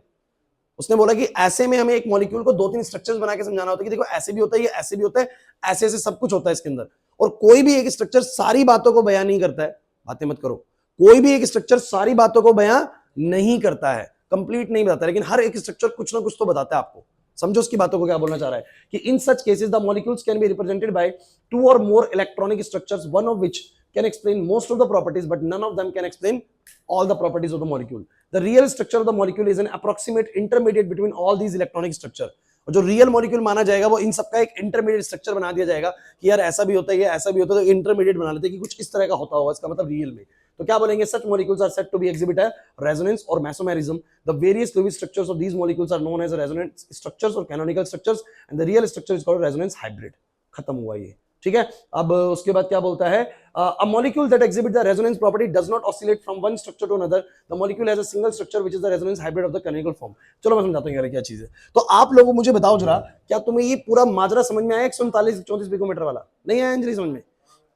उसने बोला कि ऐसे में हमें एक मॉलिक्यूल को दो तीन स्ट्रक्चर्स बना के समझाना होता है कि देखो ऐसे भी होता है, ये ऐसे भी होता है, ऐसे ऐसे सब कुछ होता है इसके अंदर। और कोई भी एक स्ट्रक्चर सारी बातों को बयां नहीं करता है। बातें मत करो। कोई भी एक स्ट्रक्चर सारी बातों को बयां नहीं करता है, कंप्लीट नहीं बताता, लेकिन हर एक स्ट्रक्चर कुछ ना कुछ तो बताता है आपको। समझो उसकी बातों को क्या बोलना चाह रहा है कि in such cases the molecules can be represented by two or more electronic structures, one of which can explain most of the properties but none of them can explain all the properties of the molecule. The real structure of the molecule is an approximate intermediate between all these electronic structure। और जो real molecule माना जाएगा वो इन सबका एक intermediate structure बना दिया जाएगा कि यार ऐसा भी होता है, ये ऐसा भी होता है, तो इंटरमीडिएट बना लेते हैं कि कुछ इस तरह का होता होगा, इसका मतलब रियल में। तो क्या बोलेंगे? such molecules are said to be exhibit a resonance or mesomerism। The various Lewis structures of these molecules are known as resonance structures or canonical structures and the real structure is called resonance hybrid। खत्म हुआ ये, ठीक है। अब उसके बाद क्या बोलता है? A molecule that exhibits the resonance property does not oscillate from one structure to another। The molecule has a single structure which is the resonance hybrid of the canonical form। चलो मैं समझाता हूँ क्या चीज है। तो आप लोगों मुझे बताओ जरा, क्या तुम्हें ये पूरा माजरा समझ में आया? 139-34 पिकोमीटर वाला नहीं आया अंजलि समझ में?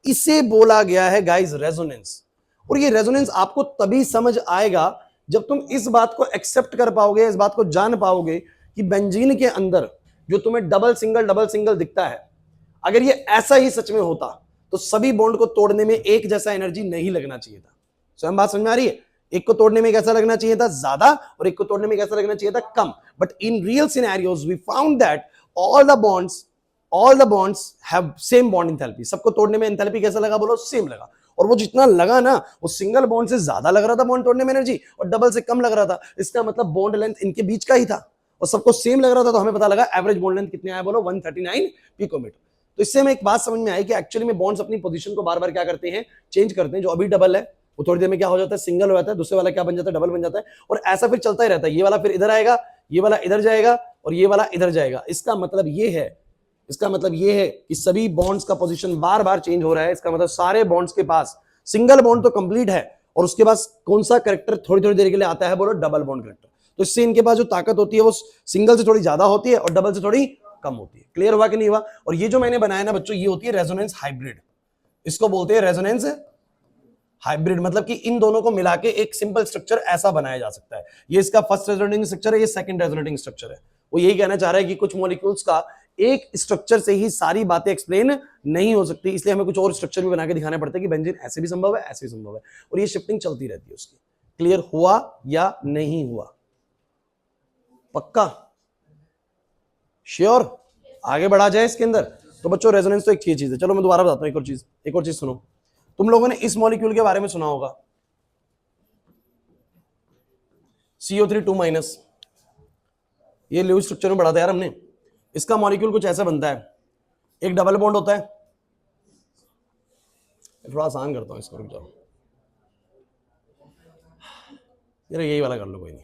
इसे बोला गया है गाइस रेजोनेंस। और ये रेजोनेंस आपको तभी समझ आएगा जब तुम इस बात को एक्सेप्ट कर पाओगे, इस बात को जान पाओगे कि बेंजीन के अंदर जो तुम्हें डबल सिंगल दिखता है, अगर ये ऐसा ही सच में होता तो सभी बॉन्ड को तोड़ने में एक जैसा एनर्जी नहीं लगना चाहिए था। स्वयं बात समझ में आ रही है? एक को तोड़ने में कैसा लगना चाहिए था? ज्यादा, और एक को तोड़ने में कैसा लगना चाहिए था? कम। But in real scenarios we found that all the bonds have same bond enthalpy. सबको तोड़ने में एंथैल्पी कैसा लगा? बोलो सेम लगा। और वो जितना लगा ना, वो सिंगल बॉन्ड से ज्यादा लग रहा था बॉन्ड तोड़ने में एनर्जी, और डबल से कम लग रहा था। इसका मतलब बॉन्ड लेंथ इनके बीच का ही था और सबको सेम लग रहा था। तो हमें पता लगा एवरेज बॉन्ड लेंथ कितने आया? बोलो 139 पिकोमीटर। तो इससे हमें एक बात समझ में आई कि एक्चुअली में बॉन्ड्स अपनी पोजीशन को बार बार क्या करते हैं? चेंज करते हैं। जो अभी डबल है वो थोड़ी देर में क्या हो जाता है? सिंगल हो जाता है, दूसरे वाला क्या बन जाता है? डबल बन जाता है। और ऐसा फिर चलता ही रहता है। ये वाला फिर इधर आएगा, ये वाला इधर जाएगा, और ये वाला इधर जाएगा। इसका मतलब ये है कि सभी बॉन्ड्स का पोजीशन बार बार चेंज हो रहा है। इसका मतलब सारे बॉन्ड्स के पास सिंगल बॉन्ड तो कंप्लीट है, और उसके पास कौन सा करेक्टर थोड़ी थोड़ी देर के लिए आता है? बोलो डबल बॉन्ड करेक्टर। तो इससे इनके पास जो ताकत होती है वो सिंगल से थोड़ी ज्यादा होती है और डबल से थोड़ी कम होती है। क्लियर हुआ कि नहीं हुआ? और ये जो मैंने बनाया ना बच्चों, ये होती है रेजोनेंस हाइब्रिड। इसको बोलते हैं रेजोनेंस हाइब्रिड। मतलब कि इन दोनों को मिला के एक सिंपल स्ट्रक्चर ऐसा बनाया जा सकता है। ये इसका फर्स्ट रेजोनेटिंग स्ट्रक्चर है, ये सेकंड रेजोनेटिंग स्ट्रक्चर है। वो यही कहना चाह रहा है कि कुछ मॉलिक्यूल्स का एक स्ट्रक्चर से ही सारी बातें एक्सप्लेन नहीं हो सकती, इसलिए हमें कुछ और स्ट्रक्चर भी बना के दिखाना पड़ता है कि बेंजीन ऐसे भी संभव है, ऐसे भी संभव है। और ये शिफ्टिंग चलती रहती है उसकी। क्लियर हुआ या नहीं हुआ? पक्का? श्योर? आगे बढ़ा जाए इसके अंदर। तो बच्चों रेजोनेंस तो एक चीज है। चलो मैं दोबारा बताता हूं, एक और चीज सुनो। तुम लोगों ने इस मॉलिक्यूल के बारे में सुना होगा, CO3 2-। ये ल्यूइस स्ट्रक्चर में पढ़ा था यार हमने। इसका मॉलिक्यूल कुछ ऐसा बनता है, एक डबल बॉन्ड होता है। थोड़ा आसान करता हूं इसको, रुक जाओ यार, यही वाला कर लो, कोई नहीं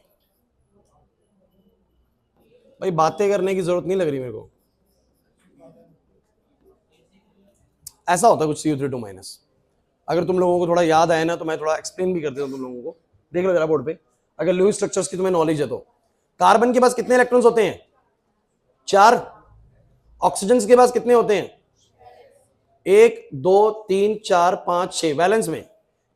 भाई, बातें करने की जरूरत नहीं लग रही मेरे को। ऐसा होता है कुछ CO3 2-। अगर तुम लोगों को थोड़ा याद आए ना तो मैं थोड़ा एक्सप्लेन भी कर देता हूं तुम लोगों को। देख लो जरा बोर्ड पे, अगर लुईस स्ट्रक्चर्स की तुम्हें नॉलेज है तो कार्बन के पास कितने इलेक्ट्रॉन्स होते हैं? 4। ऑक्सीजन के पास कितने होते हैं? 1 2 3 4 5 6 वैलेंस में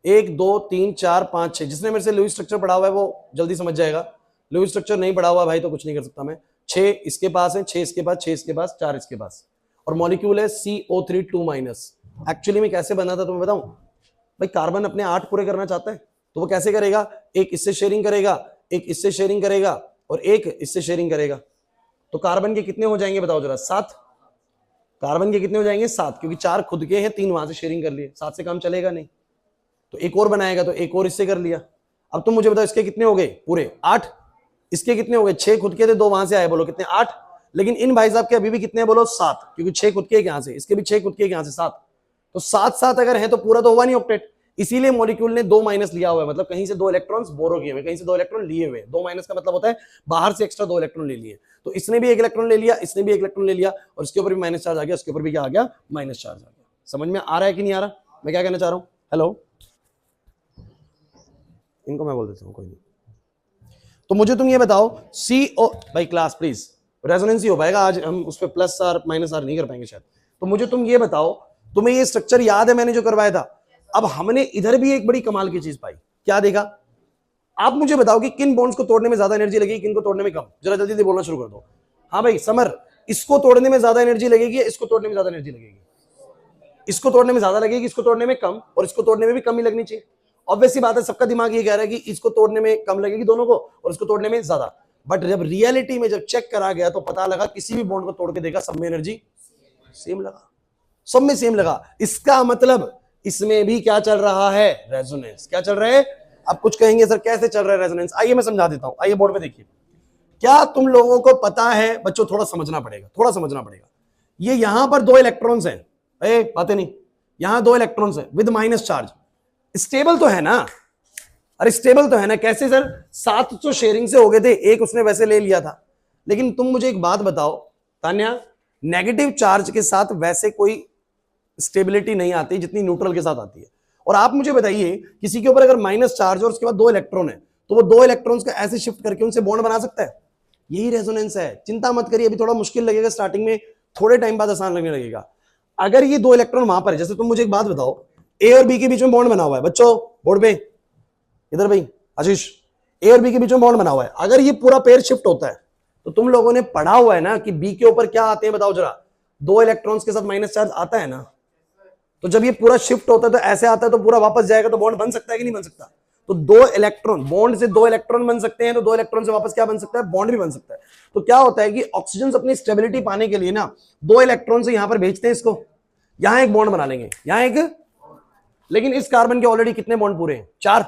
1 2 3 4 5 6। जिसने मेरे से लुईस स्ट्रक्चर पढ़ा हुआ है वो जल्दी समझ जाएगा। लुईस स्ट्रक्चर नहीं पढ़ा हुआ भाई तो कुछ नहीं कर सकता मैं। 6 इसके पास है, 6 इसके पास, 6 इसके पास, 4 इसके पास, और मॉलिक्यूल है CO3 2-। एक्चुअली में कैसे बना था तुम्हें बताऊं भाई? कार्बन अपने 8 पूरे करना चाहता है तो वो कैसे करेगा? एक इससे शेयरिंग करेगा, एक इससे शेयरिंग करेगा, और एक इससे शेयरिंग करेगा, तो कार्बन के कितने हो जाएंगे बताओ जरा? 7। कार्बन के कितने हो जाएंगे? 7, क्योंकि 4 खुद के हैं, 3 वहां से शेयरिंग कर लिए, 7 से काम चलेगा नहीं, तो एक और बनाएगा, तो एक और इससे कर लिया। अब तुम मुझे बताओ इसके कितने हो गए? पूरे 8। इसके कितने हो गए? 6 खुद के थे, 2 वहां से आए, बोलो कितने? 8। लेकिन इन भाई साहब के अभी भी कितने? बोलो 7, क्योंकि 6 खुद के यहां से, इसके भी 6 खुद के यहां से, 7। तो 7 अगर है तो पूरा तो हुआ नहीं ऑक्टेट, इसीलिए मॉलिक्यूल ने 2 माइनस लिया हुआ है, मतलब कहीं से 2 इलेक्ट्रॉन्स बोरो किए हुए, कहीं से 2 इलेक्ट्रॉन लिए हुए। 2 माइनस का मतलब होता है बाहर से एक्स्ट्रा 2 इलेक्ट्रॉन ले लिए, तो इसने भी 1 इलेक्ट्रॉन ले लिया, इसने भी 1 इलेक्ट्रॉन ले लिया, और इसके ऊपर भी माइनस चार्ज आ गया, उसके ऊपर भी क्या आ गया? माइनस चार्ज आ गया। समझ में आ रहा है कि नहीं आ रहा मैं क्या कहना चाह रहा हूं? हेलो, इनको मैं बोल देता हूं, कोई नहीं। तो मुझे तुम ये बताओ, CO भाई क्लास प्लीज, रेजोनेंस ही हो पाएगा आज, हम उस पर प्लस आर माइनस आर नहीं कर पाएंगे शायद। तो मुझे तुम ये बताओ, तुम्हें ये स्ट्रक्चर याद है मैंने जो करवाया था? अब हमने इधर भी एक बड़ी कमाल की चीज पाई, क्या देखा? आप मुझे बताओ कि किन बॉन्ड्स को तोड़ने में ज्यादा एनर्जी लगेगी, किन को तोड़ने में कम? जरा जल्दी जल्दी बोलना शुरू कर दो। हाँ भाई समर, इसको तोड़ने में ज्यादा एनर्जी लगेगी या इसको तोड़ने में ज्यादा एनर्जी लगेगी? इसको तोड़ने में ज्यादा लगेगी, इसको तोड़ने में कम, और इसको तोड़ने में भी कम ही लगनी चाहिए। ऑब्वियस सी बात है, सबका दिमाग ये कह रहा है कि इसको तोड़ने में कम लगेगी दोनों को, और इसको तोड़ने में ज्यादा। बट जब रियलिटी में जब चेक करा गया तो पता लगा किसी भी बॉन्ड को तोड़ के देखा, सब में एनर्जी सेम लगा, सब में सेम लगा। इसका मतलब इसमें भी क्या चल रहा है? रेजोनेंस। क्या चल रहा है? अब कुछ कहेंगे सर कैसे चल रहा है रेजोनेंस? आइए मैं समझा देता हूं, आइए बोर्ड पे देखिए। क्या तुम लोगों को पता है बच्चों? थोड़ा समझना पड़ेगा, थोड़ा समझना पड़ेगा। ये यहां पर 2 इलेक्ट्रॉन्स हैं, बातें नहीं, यहां 2 इलेक्ट्रॉन्स हैं विद माइनस चार्ज। स्टेबल तो है ना? अरे स्टेबल तो है ना? कैसे सर? 7 तो शेयरिंग से हो गए थे, एक उसने वैसे ले लिया था। लेकिन तुम मुझे एक बात बताओ तान्या, नेगेटिव चार्ज के साथ वैसे कोई स्टेबिलिटी नहीं आती जितनी न्यूट्रल के साथ आती है। और आप मुझे बताइए, किसी के ऊपर अगर माइनस चार्ज और उसके बाद 2 इलेक्ट्रॉन है, तो वो 2 इलेक्ट्रॉन्स को ऐसे शिफ्ट करके उनसे बॉन्ड बना सकता है? यही रेजोनेंस है। चिंता मत करिए, अभी थोड़ा मुश्किल लगेगा स्टार्टिंग में, थोड़े टाइम बाद आसान लगने लगेगा। अगर ये 2 इलेक्ट्रॉन वहां पर है, जैसे तुम मुझे एक बात बताओ, ए और बी के बीच में बॉन्ड बना हुआ है बच्चों, बोर्ड पे इधर भाई आशीष, ए और बी के बीच में बॉन्ड बना हुआ है। अगर ये पूरा पेयर शिफ्ट होता है तो तुम लोगों ने पढ़ा हुआ है ना कि बी के ऊपर क्या आते हैं, बताओ जरा? 2 इलेक्ट्रॉन्स के साथ माइनस चार्ज आता है ना। तो जब ये पूरा शिफ्ट होता है तो ऐसे आता है, तो पूरा वापस जाएगा, तो बॉन्ड बन सकता है कि नहीं बन सकता? तो 2 इलेक्ट्रॉन, बॉन्ड से 2 इलेक्ट्रॉन बन सकते हैं, तो 2 इलेक्ट्रॉन से वापस क्या बन सकता है? बॉन्ड भी बन सकता है। तो क्या होता है कि ऑक्सीजन अपनी स्टेबिलिटी पाने के लिए ना 2 इलेक्ट्रॉन से यहां पर भेजते हैं इसको, यहां एक बॉन्ड बना लेंगे, यहां एक। लेकिन इस कार्बन के ऑलरेडी कितने बॉन्ड पूरे हैं? 4।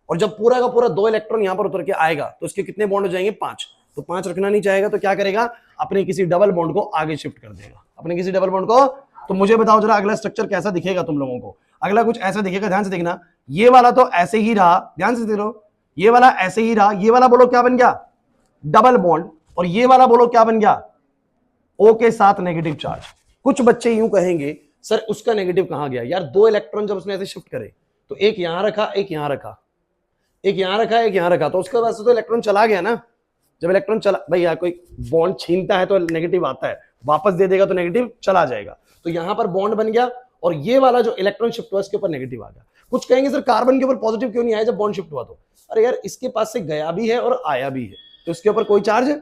और जब पूरा का पूरा 2 इलेक्ट्रॉन यहां पर उतर के आएगा तो इसके कितने बॉन्ड हो जाएंगे? 5। तो 5 रखना नहीं चाहेगा तो क्या करेगा? अपने किसी डबल बॉन्ड को आगे शिफ्ट कर देगा, अपने किसी डबल बॉन्ड को। तो मुझे बताओ जरा अगला स्ट्रक्चर कैसा दिखेगा तुम लोगों को? अगला कुछ ऐसा दिखेगा, ध्यान से देखना। ये वाला तो ऐसे ही रहा, ध्यान से देखो, ये वाला ऐसे ही रहा, ये वाला बोलो क्या बन गया? Double bond. और ये वाला बोलो क्या बन गया? ओ के साथ नेगेटिव चार्ज। कुछ बच्चे यूं कहेंगे सर उसका नेगेटिव कहां गया? यार 2 इलेक्ट्रॉन जब उसने ऐसे शिफ्ट करे तो एक यहां रखा, एक यहां रखा, एक यहां रखा, एक यहां रखा, तो उसके बाद तो इलेक्ट्रॉन चला गया ना। जब इलेक्ट्रॉन चला, भाई यार कोई बॉन्ड छीनता है तो नेगेटिव आता है, वापस दे देगा तो नेगेटिव चला जाएगा। तो यहां पर बॉन्ड बन गया और ये वाला जो इलेक्ट्रॉन शिफ्ट हुआ इसके ऊपर नेगेटिव आ गया। कुछ कहेंगे सर कार्बन के ऊपर पॉजिटिव क्यों नहीं आया जब बॉन्ड शिफ्ट हुआ? तो अरे यार इसके पास से गया भी है और आया भी है, तो इसके ऊपर कोई चार्ज है।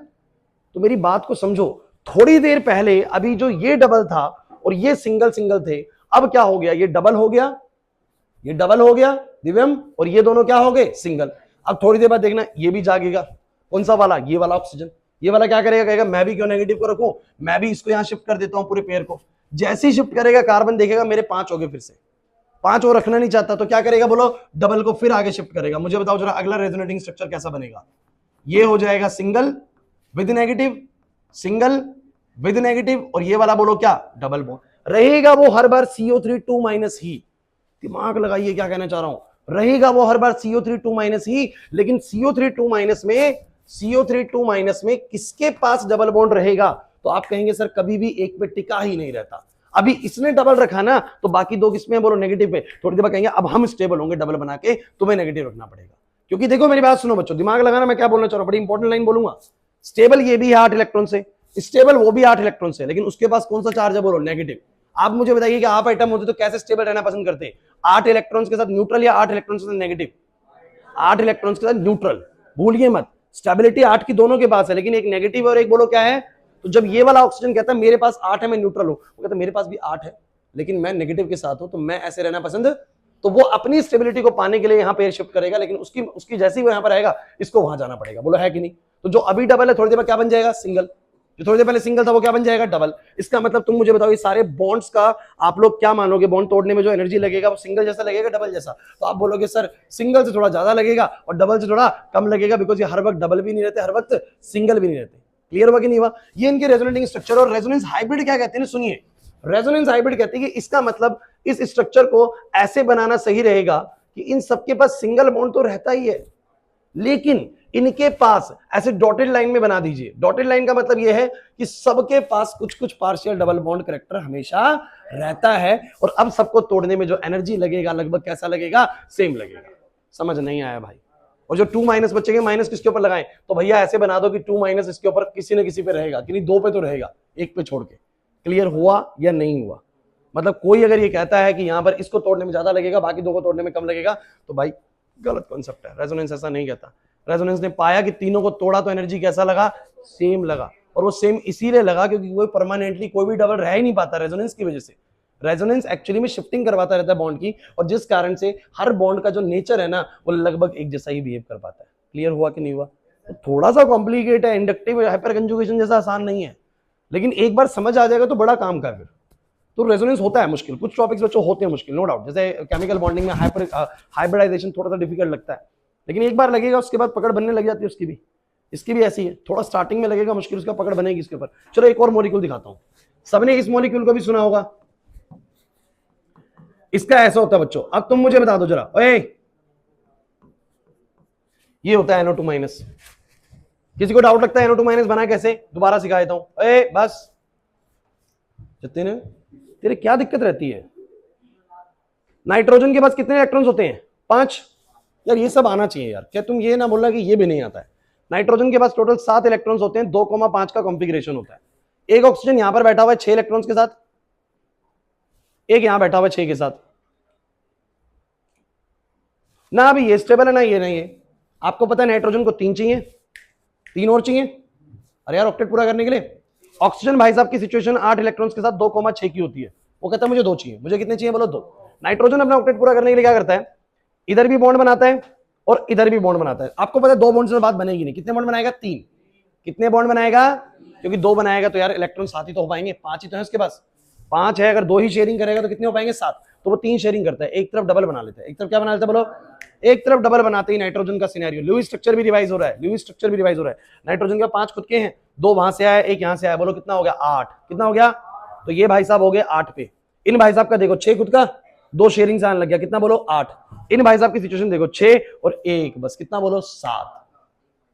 तो मेरी बात को समझो, थोड़ी देर पहले अभी जो ये डबल था और ये सिंगल सिंगल थे, अब क्या हो गया? ये डबल हो गया, ये डबल हो गया दिव्यम, और ये दोनों क्या हो गए? सिंगल। अब थोड़ी देर बाद देखना ये भी जागेगा। कौन सा वाला? ये वाला ऑक्सीजन। ये वाला क्या करेगा? कहेगा मैं भी क्यों नेगेटिव को रखूं, मैं भी इसको यहां शिफ्ट कर देता हूं पूरे पेयर को। जैसे ही शिफ्ट करेगा कार्बन देखेगा मेरे 5 हो गए, फिर से 5 और रखना नहीं चाहता, तो क्या करेगा बोलो? डबल को फिर आगे शिफ्ट करेगा। मुझे बताओ जरा अगला रेजोनेटिंग स्ट्रक्चर कैसा बनेगा? ये हो जाएगा single with negative, single with negative, और ये वाला बोलो क्या? Double bond. रहेगा वो हर बार CO3 2 माइनस ही। दिमाग लगाइए क्या कहना चाह रहा हूं। रहेगा वो हर बार CO3 2 माइनस ही, लेकिन CO3 2 माइनस में, CO3 2 माइनस में किसके पास डबल बॉन्ड रहेगा? तो आप कहेंगे सर कभी भी एक पे टिका ही नहीं रहता। अभी इसने डबल रखा ना, तो बाकी 2 किसमें? बोलो नेगेटिव पे। थोड़ी देर बाद कहेंगे अब हम स्टेबल होंगे डबल बना के, तुम्हें नेगेटिव रखना पड़ेगा। क्योंकि देखो मेरी बात सुनो बच्चों, दिमाग लगाना, मैं क्या बोलना चाह रहा हूं, बड़ी इंपॉर्टेंट लाइन बोलूंगा। स्टेबल ये भी है 8 इलेक्ट्रॉन से, स्टेबल वो भी 8 इलेक्ट्रॉन से, लेकिन उसके पास कौन सा चार्ज है? बोलो नेगेटिव। आप मुझे बताइए कि आप एटम होते तो कैसे स्टेबल रहना पसंद करते? 8 इलेक्ट्रॉन्स के साथ न्यूट्रल या 8 इलेक्ट्रॉन्स के साथ नेगेटिव? 8 इलेक्ट्रॉन्स के साथ न्यूट्रल। भूलिए मत, स्टेबिलिटी 8 की दोनों के पास है, लेकिन एक नेगेटिव और एक बोलो क्या है? तो जब ये वाला ऑक्सीजन कहता है मेरे पास 8 है, मैं न्यूट्रल हूं, वो कहता है मेरे पास भी 8 है लेकिन मैं नेगेटिव के साथ हूं, तो मैं ऐसे रहना पसंद। तो वो अपनी स्टेबिलिटी को पाने के लिए यहां पे शिफ्ट करेगा, लेकिन उसकी जैसे ही वो यहां पर आएगा इसको वहां जाना पड़ेगा। बोलो है कि नहीं? तो जो अभी डबल है थोड़ी देर में क्या बन जाएगा, सिंगल। जो थोड़ी देर पहले सिंगल था वो क्या बन जाएगा, डबल। इसका मतलब तुम मुझे बताओ ये सारे बॉन्ड्स का आप लोग क्या मानोगे, बॉन्ड तोड़ने में जो एनर्जी लगेगा वो सिंगल जैसा लगेगा, डबल जैसा? तो आप बोलोगे सर सिंगल से थोड़ा ज्यादा लगेगा और डबल से थोड़ा कम लगेगा, बिकॉज ये हर वक्त डबल भी नहीं रहते, हर वक्त सिंगल भी नहीं रहते। क्लियर हुआ कि नहीं हुआ? ये इनके रेजोनेटिंग स्ट्रक्चर। और रेजोनेंस हाइब्रिड क्या कहते हैं, सुनिए, रेजोनेंस हाइब्रिड कहते हैं कि इसका मतलब इस स्ट्रक्चर को ऐसे बनाना सही रहेगा कि इन सबके पास सिंगल बॉन्ड तो रहता ही है, लेकिन इनके पास ऐसे डॉटेड लाइन में बना दीजिए। डॉटेड लाइन का मतलब यह है कि सबके पास कुछ कुछ पार्शियल डबल बॉन्ड कैरेक्टर हमेशा रहता है, और अब सबको तोड़ने में जो एनर्जी लगेगा लगभग कैसा लगेगा, सेम लगेगा। समझ नहीं आया भाई? और जो 2 माइनस बचेंगे, माइनस किसके ऊपर लगाएं, तो भैया ऐसे बना दो कि 2 माइनस इसके ऊपर किसी न किसी पे रहेगा, कि नहीं 2 पे तो रहेगा, 1 पे छोड़ के। क्लियर हुआ या नहीं हुआ? मतलब कोई अगर ये कहता है कि यहां पर इसको तोड़ने में ज्यादा लगेगा, बाकी 2 को तोड़ने में कम लगेगा, तो भाई गलत कॉन्सेप्ट है। रेजोनेंस ऐसा नहीं कहता। रेजोनेंस ने पाया कि तीनों को तोड़ा तो एनर्जी कैसा लगा, सेम लगा। और वो सेम इसीलिए लगा क्योंकि कोई परमानेंटली कोई भी डबल रह ही नहीं पाता रेजोनेंस की वजह से। रेजोनेंस एक्चुअली में शिफ्टिंग करवाता रहता है बॉन्ड की, और जिस कारण से हर बॉन्ड का जो नेचर है ना वो लगभग एक जैसा ही बिहेव कर पाता है। क्लियर हुआ कि नहीं हुआ? तो थोड़ा सा कॉम्प्लिकेट है, इंडक्टिव हाइपर कंजुगेशन जैसा आसान नहीं है, लेकिन एक बार समझ आ जाएगा तो बड़ा काम का। फिर तो रेजोनेंस होता है मुश्किल, कुछ टॉपिक्स बच्चों होते हैं मुश्किल, नो डाउट। जैसे केमिकल बॉन्डिंग में हाइब्रिडाइजेशन थोड़ा सा डिफिकल्ट लगता है, लेकिन एक बार लगेगा उसके बाद पकड़ बनने लग जाती है उसकी भी। इसकी भी ऐसी है, थोड़ा स्टार्टिंग में लगेगा मुश्किल, उसका पकड़ बनेगी इसके ऊपर। चलो एक और मॉलिक्यूल दिखाता हूं। सबने इस मॉलिक्यूल को भी सुना होगा, इसका ऐसा होता है बच्चों। अब तुम मुझे बता दो जरा, ओए ये होता है NO2 माइनस। किसी को डाउट लगता है NO2 माइनस बना कैसे? दोबारा सिखा देता हूं। ए बस जतिन, तेरे क्या दिक्कत रहती है? नाइट्रोजन के पास कितने इलेक्ट्रॉन्स होते हैं? 5। यार ये सब आना चाहिए यार, क्या तुम ये ना बोलना कि ये भी नहीं आता है। नाइट्रोजन के पास टोटल 7 इलेक्ट्रॉन्स होते हैं, 2,5 का कॉन्फ़िगरेशन होता है। एक ऑक्सीजन यहां पर बैठा हुआ है 6 इलेक्ट्रॉन्स के साथ, एक यहां बैठा हुआ है 6 के साथ। ना अभी ये स्टेबल है ना ये नहीं है। आपको पता है नाइट्रोजन को 3 चाहिए, 3 और चाहिए। अरे यार ऑक्टेट पूरा करने के लिए ऑक्सीजन भाई साहब की सिचुएशन 8 इलेक्ट्रॉन्स के साथ 2,6 की होती है। वो कहता है मुझे 2 चाहिए। मुझे कितने चाहिए बोलो? 2। नाइट्रोजन अपना ऑक्टेट पूरा करने के लिए क्या करता है, इधर भी बॉन्ड बनाता है और इधर भी बॉन्ड बनाता है। आपको पता है 2 बॉन्ड से बात बनेगी नहीं। कितने बॉन्ड बनाएगा? 3। कितने बॉन्ड बनाएगा? क्योंकि 2 बनाएगा तो यार इलेक्ट्रॉन 7 ही तो हो पाएंगे, 5 ही तो है उसके पास। 5 है, अगर 2 ही शेयरिंग करेगा तो कितने हो पाएंगे? 7। तो वो 3 शेयरिंग करता है, एक तरफ डबल बना लेता है। एक तरफ क्या बना लेता है बोलो? एक तरफ डबल बनाते ही नाइट्रोजन का सिनेरियो, लुईस स्ट्रक्चर भी रिवाइज हो रहा है। लुईस स्ट्रक्चर भी रिवाइज हो रहा है। नाइट्रोजन का 5 खुद के हैं, 2 वहां से आया, 1 यहां से आया। बोलो कितना हो गया? 8। कितना हो गया? तो ये भाई साहब हो गए 8 पे। इन भाई साहब का देखो 6 खुद का, 2 शेयरिंग से आने लग गया। कितना बोलो? 8। इन भाई साहब की सिचुएशन देखो 6 और 1 बस। कितना बोलो? 7।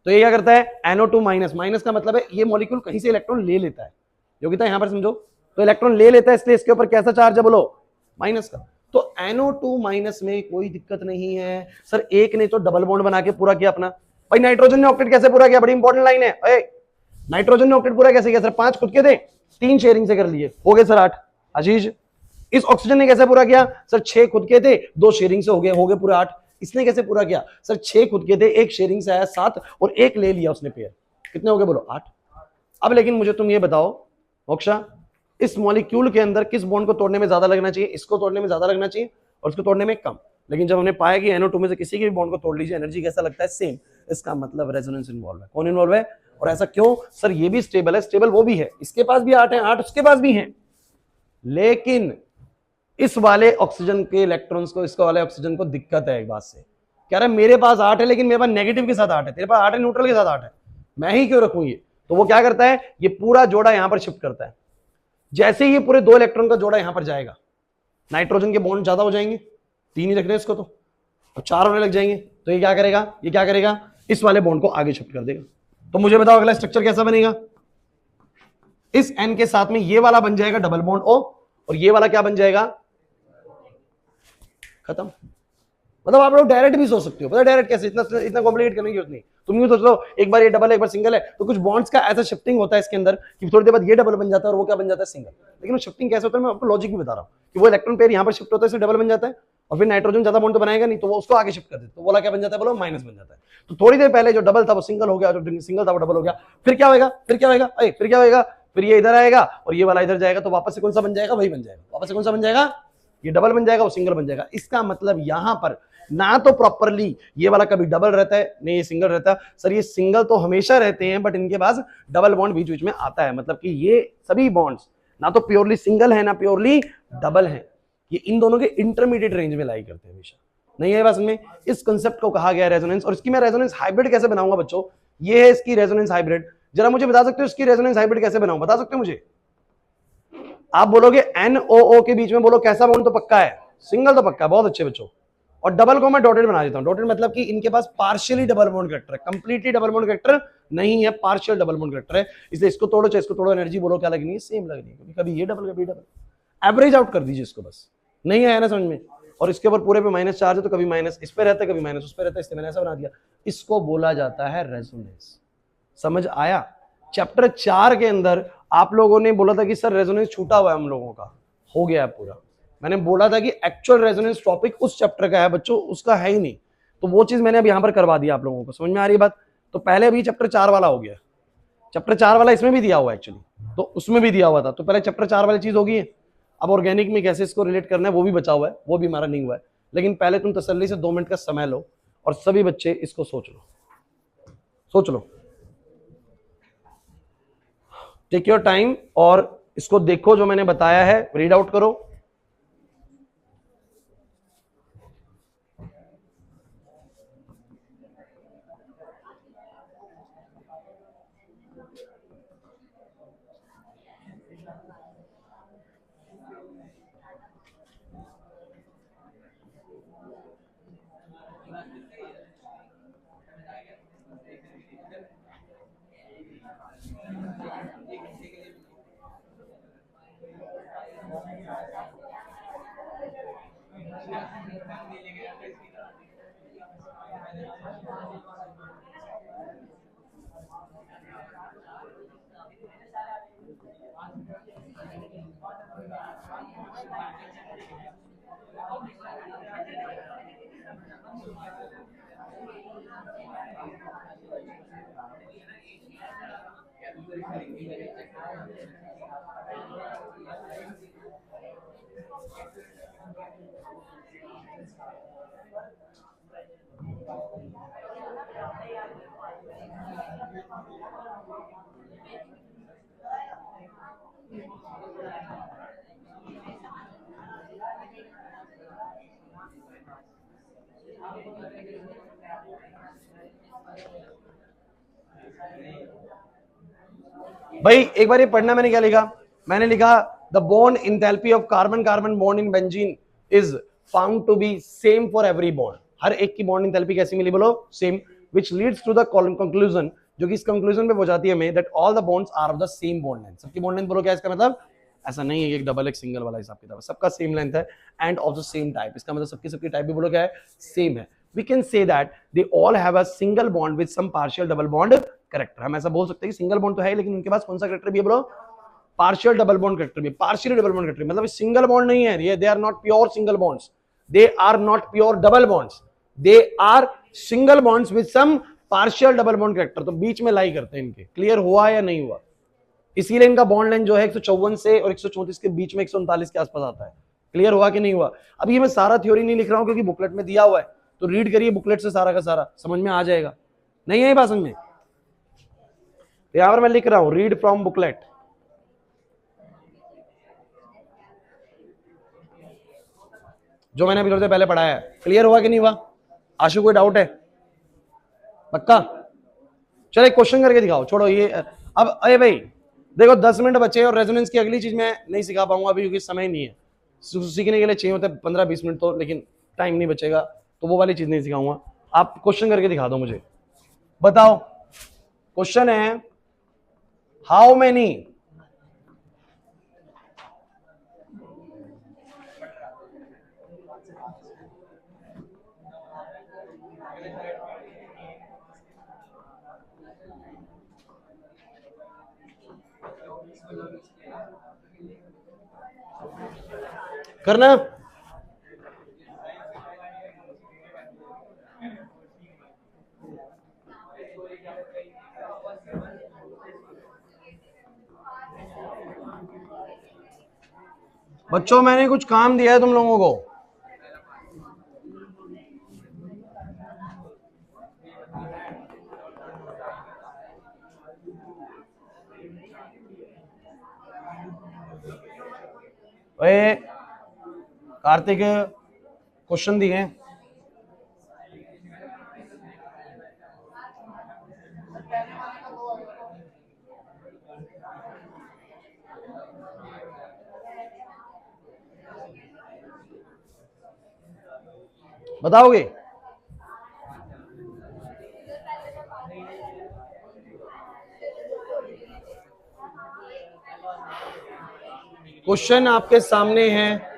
तो ये क्या करता है? NO2 minus. माइनस का मतलब है ये मॉलिक्यूल कहीं से इलेक्ट्रॉन ले लेता है। योगिता यहां पर समझो, तो इलेक्ट्रॉन ले लेता है, इसलिए इसके ऊपर कैसा चार्ज है बोलो? माइनस का। तो NO2 माइनस में कोई दिक्कत नहीं है। सर एक ने तो डबल बॉन्ड बना के पूरा किया अपना। भाई नाइट्रोजन ने ऑक्टेट कैसे पूरा किया? बड़ी इंपॉर्टेंट लाइन है। नाइट्रोजन ने ऑक्टेट पूरा कैसे किया? सर 5 खुद के थे, 3 शेयरिंग से कर लिए, हो गए सर 8। आशीष, इस ऑक्सीजन ने कैसे पूरा किया? सर 6 खुद के थे, 2 शेयरिंग से हो गए पूरे 8। इसने कैसे पूरा किया? सर 6 खुद के थे, 1 शेयरिंग से आया 7 और 1 ले लिया उसने पेयर। कितने हो गए बोलो? 8। अब लेकिन मुझे तुम ये बताओ मोक्षा, इस मॉलिक्यूल के अंदर किस बॉन्ड को तोड़ने में ज्यादा लगना चाहिए? इसको तोड़ने में ज्यादा लगना चाहिए और इसको तोड़ने में कम। लेकिन जब हमने पाया कि NO2 में से किसी के भी बॉन्ड को तोड़ लीजिए, एनर्जी कैसा लगता है? सेम। इसका मतलब रेजोनेंस इन्वॉल्व है। कौन इन्वॉल्व है? और ऐसा क्यों? सर ये भी स्टेबल है, स्टेबल वो भी है, इसके पास भी 8 है, 8 उसके पास भी है, लेकिन इस वाले ऑक्सीजन के इलेक्ट्रॉन्स को, इसको वाले ऑक्सीजन को दिक्कत है एक बात से। कह रहा है मेरे पास 8 है लेकिन मेरे पास नेगेटिव के साथ 8 है, तेरे पास 8 है न्यूट्रल के साथ 8 है, मैं ही क्यों रखूं ये? तो वो क्या करता है? ये पूरा जोड़ा यहां पर शिफ्ट करता है। जैसे ही ये पूरे 2 इलेक्ट्रॉन का जोड़ा यहां पर जाएगा, नाइट्रोजन के बॉन्ड ज्यादा हो जाएंगे, 3 ही रख रहे हैं इसको, तो 4 होने लग जाएंगे। तो ये क्या करेगा? ये क्या करेगा? इस वाले बॉन्ड को आगे शिफ्ट कर देगा। तो मुझे बताओ अगला स्ट्रक्चर कैसा बनेगा? इस N के साथ में ये वाला बन जाएगा डबल बॉन्ड O, और ये वाला क्या बन जाएगा? खत्म। मतलब आप लोग डायरेक्ट भी सोच सकते हो। पता डायरेक्ट कैसे? इतना कॉम्प्लिकेट करने की जरूरत नहीं। तुम यूं सोच लो, एक बार ये डबल एक बार सिंगल है, तो कुछ बॉन्ड्स का ऐसा शिफ्टिंग होता है इसके अंदर कि थोड़ी देर बाद ये डबल बन जाता है और वो क्या बन जाता है? सिंगल। लेकिन वो शिफ्टिंग कैसे होता है मैं आपको लॉजिक भी बता रहा हूँ कि वो इलेक्ट्रॉन पेयर यहाँ पर शिफ्ट होता है, इसलिए डबल बन जाता है, और फिर नाइट्रोजन ज्यादा बॉन्ड तो बनाएगा नहीं, तो वो उसको आगे शिफ्ट कर देता है, तो बोला क्या बन जाता है बोलो? माइनस बन जाता है। तो थोड़ी देर पहले जो डबल था वो सिंगल हो गया, जो सिंगल था वो डबल हो गया। फिर क्या होगा? फिर क्या होगा? फिर क्या होगा? फिर ये इधर आएगा और ये वाला इधर जाएगा, तो वापस से कौन सा बन जाएगा? वही बन जाएगा। वापस से कौन सा बन जाएगा? ये डबल बन जाएगा, वो सिंगल बन जाएगा। इसका मतलब यहां पर ना तो प्रॉपरली ये वाला कभी डबल रहता है, नहीं ये सिंगल रहता है। सर ये सिंगल तो हमेशा रहते हैं, बट इनके पास डबल बॉन्ड बीच बीच में आता है। मतलब कि ये सभी बॉन्ड्स ना तो प्योरली सिंगल है ना प्योरली डबल है, ये इन दोनों के इंटरमीडिएट रेंज में लाई करते हैं हमेशा। नहीं है बस में, इस कंसेप्ट को कहा गया रेजोनेंस। और इसकी मैं रेजोनेंस हाइब्रिड कैसे बनाऊंगा बच्चों, ये है इसकी रेजोनेंस हाइब्रिड। जरा मुझे बता सकते हो इसकी रेजोनेंस हाइब्रिड कैसे बनाऊं, बता सकते हो मुझे? आप बोलोगे NOO के बीच में बोलो कैसा बॉन्ड तो पक्का है, सिंगल तो पक्का है, बहुत अच्छे बच्चों। और डबल को मैं डॉटेड बना देता हूं। डॉटेड मतलब कि इनके पास पार्शियली डबल बॉन्ड कैरेक्टर है, कंप्लीटली डबल बॉन्ड कैरेक्टर नहीं है, पार्शियल डबल बॉन्ड कैरेक्टर है। इसलिए इसको तोड़ो चाहे इसको तोड़ो, एनर्जी बोलो क्या लगनी है, सेम लगनी है। कभी ये डबल कभी डबल, एवरेज आउट कर दीजिए इसको बस। नहीं आया ना समझ में? और इसके ऊपर पूरे पे माइनस चार्ज है, तो कभी माइनस इस पे रहता है, कभी माइनस उस पे रहता है, इसलिए मैंने ऐसा बना दिया। इसको बोला जाता है रेजोनेंस। समझ आया? चैप्टर 4 के अंदर आप लोगों ने बोला था कि सर रेजोनेंस छूटा हुआ है हम लोगों का, हो गया है पूरा। मैंने बोला था कि एक्चुअल रेजोनेंस टॉपिक उस चैप्टर का है बच्चों, उसका है ही नहीं, तो वो चीज मैंने अब यहां पर करवा दिया आप लोगों को। समझ में आ रही है बात? तो पहले अभी चैप्टर 4 वाला हो गया, चैप्टर 4 वाला इसमें भी दिया हुआ है एक्चुअली, तो उसमें भी दिया हुआ था, तो पहले चैप्टर 4 वाली चीज होगी। अब ऑर्गेनिक में कैसे इसको रिलेट करना है वो भी बचा हुआ है, वो भी हमारा नहीं हुआ है। लेकिन पहले तुम तसल्ली से 2 मिनट का समय लो और सभी बच्चे इसको सोच लो, सोच लो, टेक योर टाइम और इसको देखो, जो मैंने बताया है रीड आउट करो। भाई एक बार ये पढ़ना, मैंने क्या लिखा? मैंने लिखा the bond enthalpy of carbon carbon bond in benzene is found to be same for every bond. हर एक की बॉन्ड इंथैल्पी कैसी मिली बोलो? Same. Which leads to the conclusion, जो कि इस कंक्लूजन पे पहुंचाती है हमें, that all the bonds are of the same bond length. सबकी बॉन्ड लेंथ बोलो क्या? इसका मतलब ऐसा नहीं है कि एक डबल एक सिंगल वाला हिसाब किताब, सबका सेम लेंथ है end of the same type. इसका मतलब सबकी सबकी टाइप भी बोलो क्या है? सेम है। We can say that they all have a single bond with some partial double bond character। हम ऐसा बोल सकते हैं कि सिंगल बॉन्ड तो है, लेकिन उनके पास कौन सा कैरेक्टर भी है बोलो? पार्शियल डबल बॉन्ड कैरेक्टर भी। पार्शियल डबल बॉन्ड कैरेक्टर मतलब सिंगल बॉन्ड नहीं है ये, they are not pure single bonds, they are not pure double bonds, they are single bonds with some partial double bond character. तो बीच में लाई करते हैं इनके। क्लियर हुआ या नहीं हुआ? इसीलिए इनका बॉन्ड लेंथ जो है 154 से और 134 के बीच में 139 के आसपास आता है। क्लियर हुआ कि नहीं हुआ? अब ये मैं सारा थ्योरी नहीं लिख रहा हूं क्योंकि बुकलेट में दिया हुआ है, तो रीड करिए बुकलेट से, सारा का सारा समझ में आ जाएगा। नहीं है बात समझ में? यहां पर मैं लिख रहा हूं रीड फ्रॉम बुकलेट। जो मैंने अभी थोड़ी देर पहले पढ़ाया है। क्लियर हुआ कि नहीं हुआ? आशु कोई डाउट है? पक्का? चलो एक क्वेश्चन करके दिखाओ, छोड़ो ये अब। अरे भाई देखो 10 मिनट बचे और रेजोनेंस की अगली चीज मैं नहीं सिखा पाऊंगा अभी क्योंकि समय नहीं है। सीखने के लिए चाहिए होता है 15-20 मिनट तो, लेकिन टाइम नहीं बचेगा, तो वो वाली चीज नहीं सिखाऊंगा। आप क्वेश्चन करके दिखा दो मुझे। बताओ, क्वेश्चन है हाउ मेनी करना। बच्चों मैंने कुछ काम दिया है तुम लोगों को। ओए कार्तिक, क्वेश्चन दिए हैं। बताओगे? क्वेश्चन आपके सामने है।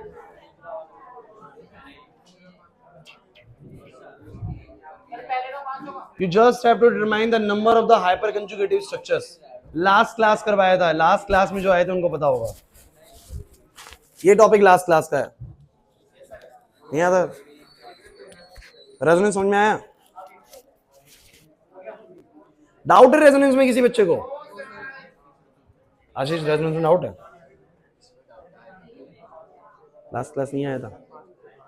You just have to determine the number of the hyperconjugative structures. Last class करवाया था, लास्ट क्लास में जो आए थे उनको पता होगा। ये टॉपिक लास्ट क्लास का है, नहीं आता? रेजोनेंस समझ में आया? डाउट है रेजोनेंस में किसी बच्चे को? आशीष, रेजोनेंस में डाउट है? लास्ट क्लास नहीं आया था?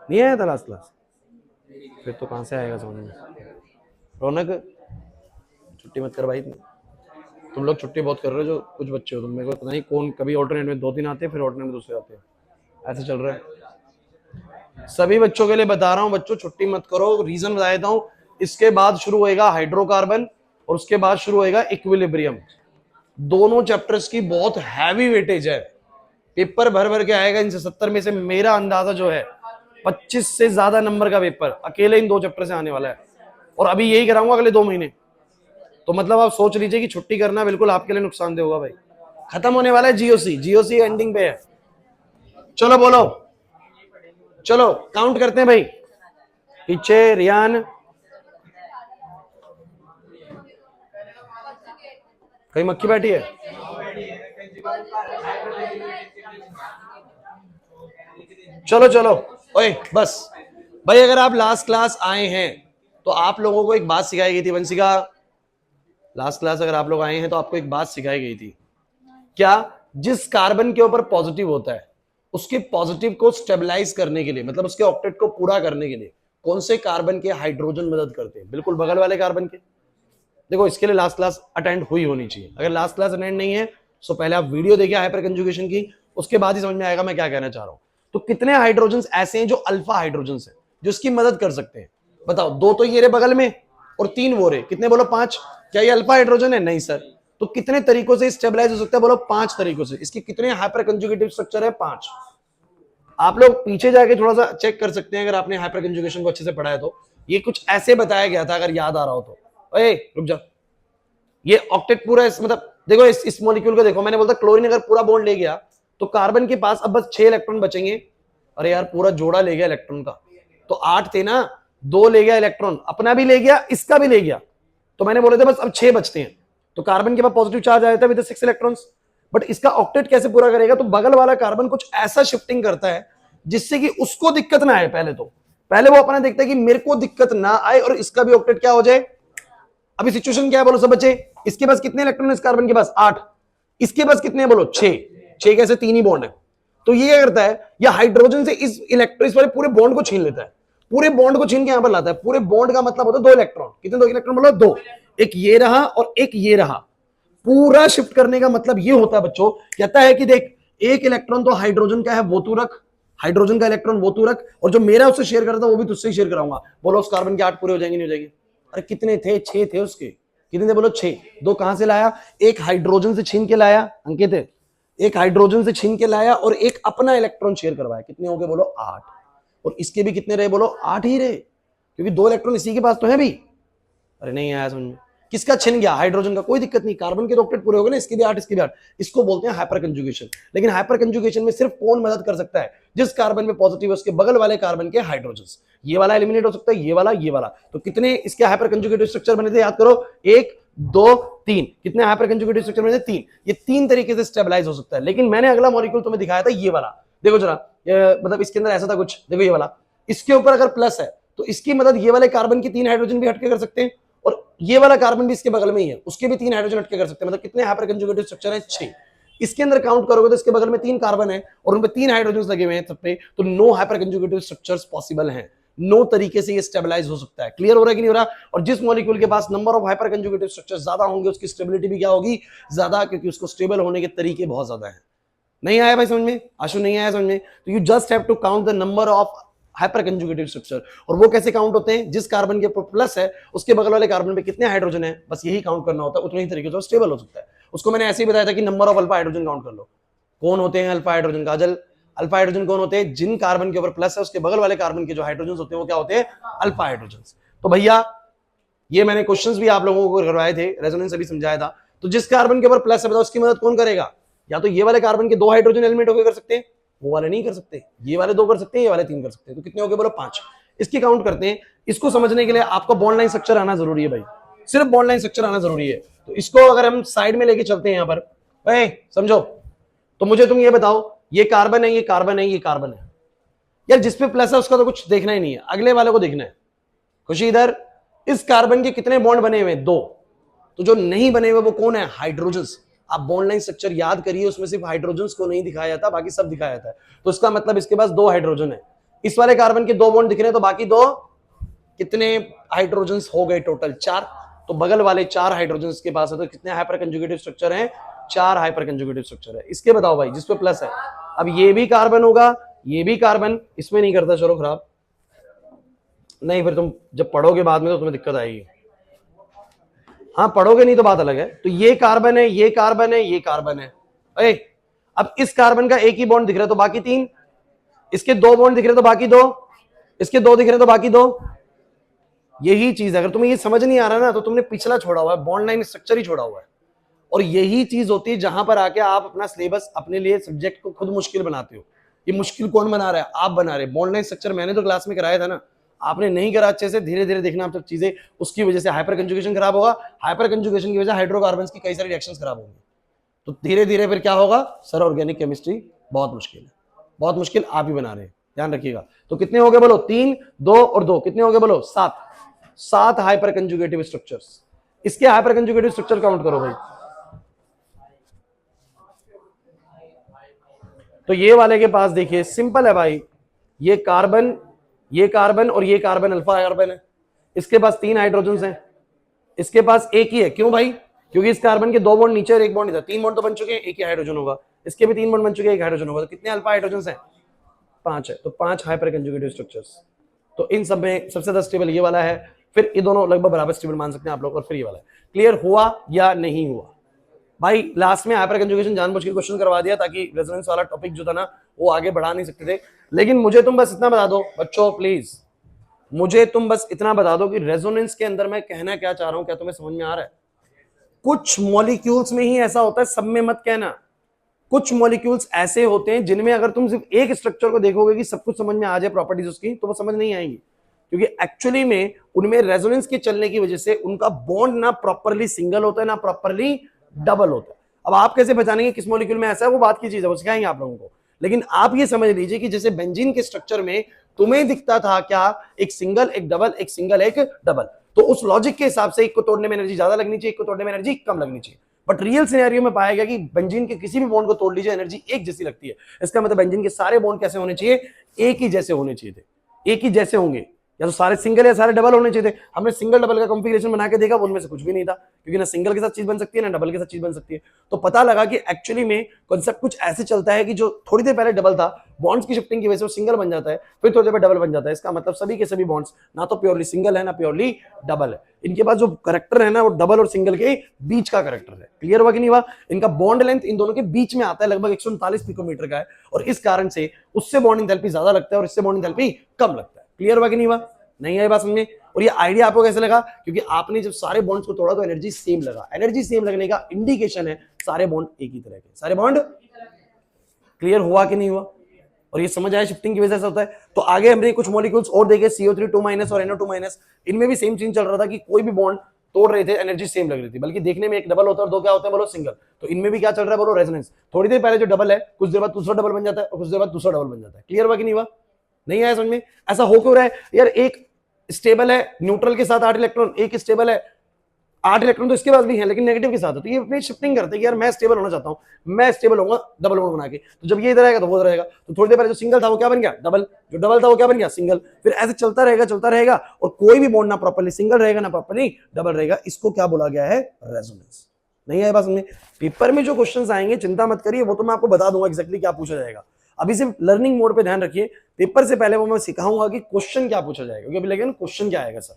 नहीं आया था लास्ट क्लास? फिर तो कहां से आएगा समझ में? रौनक, छुट्टी मत कर भाई। तुम लोग छुट्टी बहुत कर रहे हो, जो कुछ बच्चे हो तुम, मेरे को पता नहीं कौन, कभी ऑल्टरनेट में 2-3 आते हैं, फिर ऑल्टरनेट में दूसरे आते हैं, ऐसे चल रहा है। सभी बच्चों के लिए बता रहा हूं, बच्चों छुट्टी मत करो। रीजन बता देता हूं, इसके बाद शुरू होएगा हाइड्रोकार्बन और उसके बाद शुरू होएगा इक्विलिब्रियम। दोनों चैप्टर्स की बहुत हैवी वेटेज है, पेपर भर भर के आएगा इनसे। 70 में से मेरा अंदाजा जो है 25 से ज्यादा नंबर का पेपर अकेले इन 2 चैप्टर से आने वाला है, और अभी यही कराऊंगा अगले 2 महीने। तो मतलब आप सोच लीजिए कि छुट्टी करना बिल्कुल आपके लिए नुकसानदेह होगा भाई। खत्म होने वाला है जीओसी, जीओसी एंडिंग पे है। चलो बोलो, चलो काउंट करते हैं भाई। पीछे रियान, कहीं मक्खी बैठी है? चलो चलो, ओए बस भाई, अगर आप लास्ट क्लास आए हैं तो आप लोगों को एक बात सिखाई गई थी वंशिका। लास्ट क्लास अगर आप लोग आए हैं तो आपको एक बात सिखाई गई थी, क्या? जिस कार्बन के ऊपर पॉजिटिव होता है उसके पॉजिटिव को स्टेबलाइज करने के लिए, मतलब उसके ऑक्टेट को पूरा करने के लिए कौन से कार्बन के हाइड्रोजन मदद करते हैं? बिल्कुल बगल वाले कार्बन के। देखो इसके लिए लास्ट क्लास अटेंड हुई होनी चाहिए। अगर लास्ट क्लास अटेंड नहीं है तो पहले आप वीडियो देखिए हाइपर कंजुगेशन की, उसके बाद ही समझ में आएगा मैं क्या कहना चाह रहा हूं। तो कितने हाइड्रोजन ऐसे हैं जो अल्फा हाइड्रोजन है, जो इसकी मदद कर सकते हैं? बताओ। 2 तो ये रे बगल में और 3 वो रे, कितने बोलो? 5। क्या ये अल्फा हाइड्रोजन है? नहीं सर। तो कितने तरीकों से स्टेबलाइज हो सकता है? बोलो 5 तरीकों से। इसकी कितने हाइपर कंजुगेटिव स्ट्रक्चर है? 5। आप लोग पीछे जाके थोड़ा सा चेक कर सकते हैं अगर आपने हाइपर कंजुगेशन को अच्छे से पढ़ा है तो। ये कुछ ऐसे बताया गया था, अगर याद आ रहा हो तो। ए रुक जा, ये ऑक्टेट पूरा मतलब देखो इस मॉलिक्यूल को देखो, मैंने बोलता क्लोरीन अगर पूरा बॉन्ड ले गया तो कार्बन के पास अब बस 6 इलेक्ट्रॉन बचेंगे। अरे यार पूरा जोड़ा ले गया इलेक्ट्रॉन का, तो 8 थे ना, 2 ले गया इलेक्ट्रॉन, अपना भी ले गया, इसका भी ले गया, तो मैंने बोले थे बस अब 6 बचते हैं। तो कार्बन के पास पॉजिटिव चार्ज आ जाता है विद 6 इलेक्ट्रॉन्स। बट इसका ऑक्टेट कैसे पूरा करेगा? तो बगल वाला कार्बन कुछ ऐसा शिफ्टिंग करता है जिससे कि उसको दिक्कत ना आए। पहले वो अपना देखता है कि मेरे को दिक्कत ना आए और इसका भी ऑक्टेट क्या हो जाए। अभी सिचुएशन क्या है बोलो सब बच्चे? इसके पास कितने इलेक्ट्रॉन है? इस कार्बन के पास 8। इसके पास कितने बोलो? 6। 6 कैसे? 3 ही बॉन्ड है। तो ये क्या करता है, या हाइड्रोजन से इस इलेक्ट्रॉन वाले पूरे बॉन्ड को छीन लेता है, पूरे बॉन्ड को छीन के यहां पर लाता है। पूरे बॉन्ड का मतलब होता है 2 इलेक्ट्रॉन। कितने? 2 इलेक्ट्रॉन बोलो? 2। एक ये रहा और एक ये रहा। पूरा शिफ्ट करने का मतलब ये होता है बच्चों, कहता है कि देख एक इलेक्ट्रॉन तो हाइड्रोजन का है वो तू रख, हाइड्रोजन का इलेक्ट्रॉन वो तू रख, और जो मेरा उससे शेयर करता वो भी तुझसे शेयर कराऊंगा। बोलो उस कार्बन के 8 पूरे हो जाएंगे नहीं हो जाएंगे? अरे कितने थे? 6 थे उसके। कितने थे बोलो? 6। 2 कहां से लाया? एक हाइड्रोजन से छीन के लाया अंकित, एक हाइड्रोजन से छीन के लाया और एक अपना इलेक्ट्रॉन शेयर करवाया। कितने हो गए बोलो? 8। और इसके भी कितने रहे बोलो? 8 ही रहे, क्योंकि 2 इलेक्ट्रॉन इसी के पास तो है भी। अरे नहीं आया समझ में? किसका छिन गया? हाइड्रोजन का। कोई दिक्कत नहीं, कार्बन के तो ऑक्टेट पूरे हो गए ना, इसके भी 8 इसके भी 8। इसको बोलते हैं हाइपर कंजुगेशन। लेकिन हाइपर कंजुगेशन में सिर्फ कौन मदद कर सकता है? जिस कार्बन में पॉजिटिव है उसके बगल वाले कार्बन के हाइड्रोजन। ये वाला एलिमिनेट हो सकता है, ये वाला, ये वाला। तो कितने इसके हाइपर कंजुगेटिव स्ट्रक्चर बने थे? याद करो, 1 2 3। कितने हाइपर कंजुगेटिव स्ट्रक्चर बने थे? 3। ये 3 तरीके से स्टेबलाइज हो सकता है। लेकिन मैंने अगला मॉलिक्यूल तुम्हें दिखाया था, ये वाला। देखो जरा, मतलब इसके अंदर ऐसा था कुछ, देखो ये वाला। इसके ऊपर अगर प्लस है तो इसकी मदद ये वाले कार्बन की 3 हाइड्रोजन भी हटके कर सकते हैं, और ये वाला कार्बन भी इसके बगल में ही है, उसके भी 3 हाइड्रोजन हटके कर सकते हैं। मतलब कितने हाइपर कंजुगेटिव स्ट्रक्चर है? 6। इसके अंदर काउंट करोगे तो इसके बगल में 3 कार्बन है और उन पे 3 हाइड्रोजन लगे हुए हैं सब पे, तो no hyper conjugative structures possible हैं। नो तरीके से ये स्टेबलाइज हो सकता है। क्लियर हो रहा है कि नहीं हो रहा? और जिस मॉलिक्यूल के पास number of hyper conjugative structure ज्यादा होंगे उसकी स्टेबिलिटी भी क्या होगी? ज्यादा, क्योंकि उसको स्टेबल होने के तरीके बहुत ज्यादा है। नहीं आया भाई समझ में? आशु नहीं आया समझ में? तो you just have to count the number of hyper conjugative structure. और वो कैसे काउंट होते हैं? जिस कार्बन के प्लस है उसके बगल वाले कार्बन पे कितने हाइड्रोजन है, बस यही काउंट करना होता है। उतने ही तरीके से स्टेबल हो सकता है। उसको मैंने ऐसे ही बताया था कि number of alpha hydrogen count कर लो। कौन होते हैं अल्फा हाइड्रोजन? काजल, अल्फा हाइड्रोजन कौन होते हैं? जिन कार्बन के ऊपर प्लस है उसके बगल वाले कार्बन के जो हाइड्रोजन होते हैं वो क्या होते हैं? Alpha hydrogen. तो भैया ये मैंने क्वेश्चंस भी आप लोगों को करवाए थे, रेजोनेंस अभी समझाया था। तो जिस कार्बन के ऊपर प्लस है बताओ उसकी मदद कौन करेगा? या तो ये वाले कार्बन के 2 हाइड्रोजन एलिमेंट होकर कर सकते हैं, वो वाले नहीं कर सकते, ये वाले 2 कर सकते हैं, ये वाले 3 कर सकते हैं। तो कितने हो गए बोलो? 5। इसकी काउंट करते हैं। इसको समझने के लिए आपको बॉन्ड लाइन स्ट्रक्चर आना जरूरी है भाई, सिर्फ बॉन्ड लाइन स्ट्रक्चर आना जरूरी है। तो इसको अगर हम साइड में लेके चलते हैं यहां पर, समझो, तो मुझे तुम ये बताओ, ये कार्बन है, ये कार्बन है, ये कार्बन है यार। जिसपे प्लस है उसका तो कुछ देखना ही नहीं है, अगले वाले को देखना है। खुशी इधर, इस कार्बन के कितने बॉन्ड बने हुए? 2। तो जो नहीं बने हुए वो कौन है? हाइड्रोजन्स। आप बॉन्ड लाइन स्ट्रक्चर याद करिए, उसमें सिर्फ हाइड्रोजन्स को नहीं दिखाया जाता, बाकी सब दिखाया जाता है। तो इसका मतलब इसके पास 2 हाइड्रोजन है। इस वाले कार्बन के 2 बॉन्ड दिख रहे हैं, तो बाकी 2 कितने हाइड्रोजन्स हो गए? टोटल 4। तो बगल वाले 4 हाइड्रोजन्स के पास है, तो कितने हाइपर कंजुगेटिव स्ट्रक्चर हैं? 4 हाइपर कंजुगेटिव स्ट्रक्चर है। इसके बताओ भाई, जिसपे प्लस है। अब ये भी कार्बन होगा, ये भी कार्बन, इसमें नहीं करता, चलो खराब नहीं, फिर तुम जब पढ़ोगे बाद में तो तुम्हें दिक्कत आएगी। हाँ पढ़ोगे नहीं तो बात अलग है। तो ये कार्बन है, ये कार्बन है, ये कार्बन है। अब इस कार्बन का एक ही बॉन्ड दिख रहा है तो बाकी 3, इसके 2 बॉन्ड दिख रहे तो बाकी 2, इसके 2 दिख रहे तो बाकी 2। यही चीज है, अगर तुम्हें ये समझ नहीं आ रहा ना तो तुमने पिछला छोड़ा हुआ है, बॉन्ड लाइन स्ट्रक्चर ही छोड़ा हुआ है। और यही चीज होती है जहां पर आके आप अपना सिलेबस, अपने लिए सब्जेक्ट को खुद मुश्किल बनाते हो। ये मुश्किल कौन बना रहा है? आप बना रहे। बॉन्ड लाइन स्ट्रक्चर मैंने तो क्लास में कराया था ना, आपने नहीं करा अच्छे से। धीरे धीरे देखना आप सब चीजें, उसकी वजह से हाइपर कंजुगेशन खराब होगा, हाइपर कंजुगेशन की वजह से हाइड्रोकार्बन्स की कई सारी रिएक्शंस खराब होंगी। तो धीरे धीरे फिर क्या होगा? सर ऑर्गेनिक केमिस्ट्री बहुत मुश्किल है, बहुत मुश्किल आप ही बना रहे हैं, ध्यान रखिएगा। तो कितने हो गए बोलो? 3, 2 और 2, कितने हो गए बोलो? 7 हाइपर कंजुगेटिव स्ट्रक्चर्स। इसके हाइपर कंजुगेटिव स्ट्रक्चर काउंट करो भाई। तो ये वाले के पास देखिए सिंपल है भाई, ये कार्बन, ये कार्बन और ये कार्बन अल्फा कार्बन है। इसके पास 3 हाइड्रोजन हैं, इसके पास एक ही है। क्यों भाई? क्योंकि इस कार्बन के 2 बॉन्ड नीचे और 1 बॉन्ड इधर, 3 बॉन्ड तो बन चुके हैं, एक ही हाइड्रोजन होगा। इसके भी 3 बॉन्ड बन चुके हैं, 1 हाइड्रोजन होगा। तो कितने अल्फा हाइड्रोजन हैं? 5 है। तो 5 हाइपर कंजुगेटिव स्ट्रक्चर्स। तो इन सब में सबसे ज्यादा स्टेबल ये वाला है, फिर ये दोनों लगभग बराबर स्टेबल मान सकते हैं आप लोग, और फिर ये वाला है। क्लियर हुआ या नहीं हुआ भाई? लास्ट में हाइपर कंजुगेशन जानबूझ के क्वेश्चन करवा दिया ताकि रेजोनेंस वाला टॉपिक जो था ना वो आगे बढ़ा नहीं सकते थे। लेकिन मुझे तुम बस इतना बता दो बच्चों, प्लीज मुझे तुम बस इतना बता दो कि रेजोनेंस के अंदर मैं कहना क्या चाह रहा हूं, क्या तुम्हें समझ में आ रहा है? कुछ मॉलिक्यूल्स में ही ऐसा होता है, सब में मत कहना। कुछ मॉलिक्यूल्स ऐसे होते हैं जिनमें अगर तुम सिर्फ एक स्ट्रक्चर को देखोगे कि सब कुछ समझ में आ जाए प्रॉपर्टीज उसकी, तो वो समझ नहीं आएंगी, क्योंकि एक्चुअली में उनमें रेजोनेंस के चलने की वजह से उनका बॉन्ड ना प्रॉपरली सिंगल होता है ना प्रॉपरली डबल होता है। अब आप कैसे पहचानेंगे किस मॉलिक्यूल में ऐसा है, वो बात की चीज है, वो सिखाएंगे आप लोगों को। लेकिन आप ये समझ लीजिए कि जैसे बेंजीन के स्ट्रक्चर में तुम्हें दिखता था क्या, एक सिंगल एक डबल, एक सिंगल एक डबल, तो उस लॉजिक के हिसाब से एक को तोड़ने में एनर्जी ज्यादा लगनी चाहिए, एक को तोड़ने में एनर्जी कम लगनी चाहिए। बट रियल सिनेरियो में पाया गया कि बेंजीन के किसी भी बॉन्ड को तोड़ लीजिए एनर्जी एक जैसी लगती है। इसका मतलब बेंजीन के सारे बॉन्ड कैसे होने चाहिए? एक ही जैसे होने चाहिए थे, एक ही जैसे होंगे, या तो सारे सिंगल या सारे डबल होने चाहिए थे। हमने सिंगल डबल का कॉन्फ़िगरेशन बना के देखा, उनमें से कुछ भी नहीं था, क्योंकि ना सिंगल के साथ चीज बन सकती है ना डबल के साथ चीज बन सकती है। तो पता लगा कि एक्चुअली में कॉन्सेप्ट कुछ ऐसे चलता है कि जो थोड़ी देर पहले डबल था, बॉन्ड्स की शिफ्टिंग की वजह से वो सिंगल बन जाता है, फिर थोड़ी देर बाद डबल बन जाता है। इसका मतलब सभी के सभी बॉन्ड्स ना तो प्योरली सिंगल है ना प्योरली डबल है। इनके पास जो करेक्टर है ना वो डबल और सिंगल के बीच का करेक्टर है। क्लियर हुआ कि नहीं हुआ? इनका बॉन्ड लेंथ इन दोनों के बीच में आता है, लगभग 139 पिकोमीटर का है, और इस कारण से उससे बॉन्ड एंथैल्पी ज्यादा लगता है और इससे बॉन्ड एंथैल्पी कम लगता है। क्लियर हुआ कि नहीं हुआ? नहीं आई बात समझ में? और ये आइडिया आपको कैसे लगा? क्योंकि आपने जब सारे बॉन्ड्स को तोड़ा तो एनर्जी सेम लगा। एनर्जी सेम लगने का इंडिकेशन है सारे बॉन्ड एक ही तरह के, सारे बॉन्ड। क्लियर हुआ कि नहीं हुआ? और ये समझ आया शिफ्टिंग की वजह से होता है। तो आगे हमने कुछ मॉलिक्यूल्स और देखे, CO3 2- और NO2-, इनमें भी सेम चीज चल रहा था कि कोई भी बॉन्ड तोड़ रहे थे एनर्जी सेम लग रही थी, बल्कि देखने में एक डबल होता है और 2 क्या होते हैं बोलो? सिंगल। तो इनमें भी क्या चल रहा है बोलो? रेजोनेंस। थोड़ी देर पहले जो डबल है, कुछ देर बाद दूसरा डबल बन जाता है और कुछ देर बाद दूसरा डबल बन जाता है। क्लियर हुआ कि नहीं हुआ? नहीं आया समझ में? ऐसा हो क्यों रहा है यार? एक स्टेबल है न्यूट्रल के साथ 8 इलेक्ट्रॉन, एक स्टेबल है 8 इलेक्ट्रॉन तो इसके पास भी है लेकिन नेगेटिव के साथ है, तो ये अपनी शिफ्टिंग करते हैं कि यार मैं स्टेबल होना चाहता हूं, मैं स्टेबल होऊंगा डबल बॉन्ड बना के, तो जब ये इधर आएगा तो वो इधर आएगा, तो थोड़ी देर पहले जो सिंगल था वो क्या बन गया डबल, जो डबल था वो क्या बन गया सिंगल, फिर ऐसे चलता रहेगा, और कोई भी बॉन्ड ना प्रॉपर्ली सिंगल रहेगा ना प्रॉपर्ली डबल रहेगा, इसको क्या बोला गया है रेजोनेंस। नहीं आया बात समझ में? पेपर में जो क्वेश्चंस आएंगे चिंता मत करिए, वो तो मैं आपको बता दूंगा एग्जैक्टली क्या पूछा जाएगा, अभी सिर्फ लर्निंग मोड पे ध्यान रखिए, पेपर से पहले वो मैं सिखाऊंगा कि क्वेश्चन क्या पूछा जाएगा, क्योंकि अभी लगेगा ना क्वेश्चन क्या आएगा सर,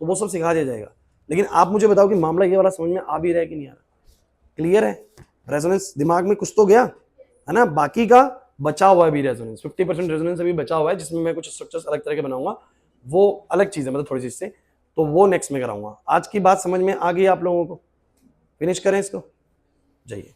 तो वो सब सिखा दिया जाएगा। लेकिन आप मुझे बताओ कि मामला ये वाला समझ में आ भी रहा है कि नहीं आ रहा, क्लियर है? रेजोनेंस दिमाग में कुछ तो गया है ना, बाकी का बचा हुआ है अभी रेजोनेंस, 50% रेजोनेंस अभी बचा हुआ है, जिसमें मैं कुछ स्ट्रक्चर्स अलग तरह के बनाऊंगा, वो अलग चीज है, मतलब थोड़ी सी इससे, तो वो नेक्स्ट में कराऊंगा। आज की बात समझ में आ गई आप लोगों को? फिनिश करें इसको, जाइए।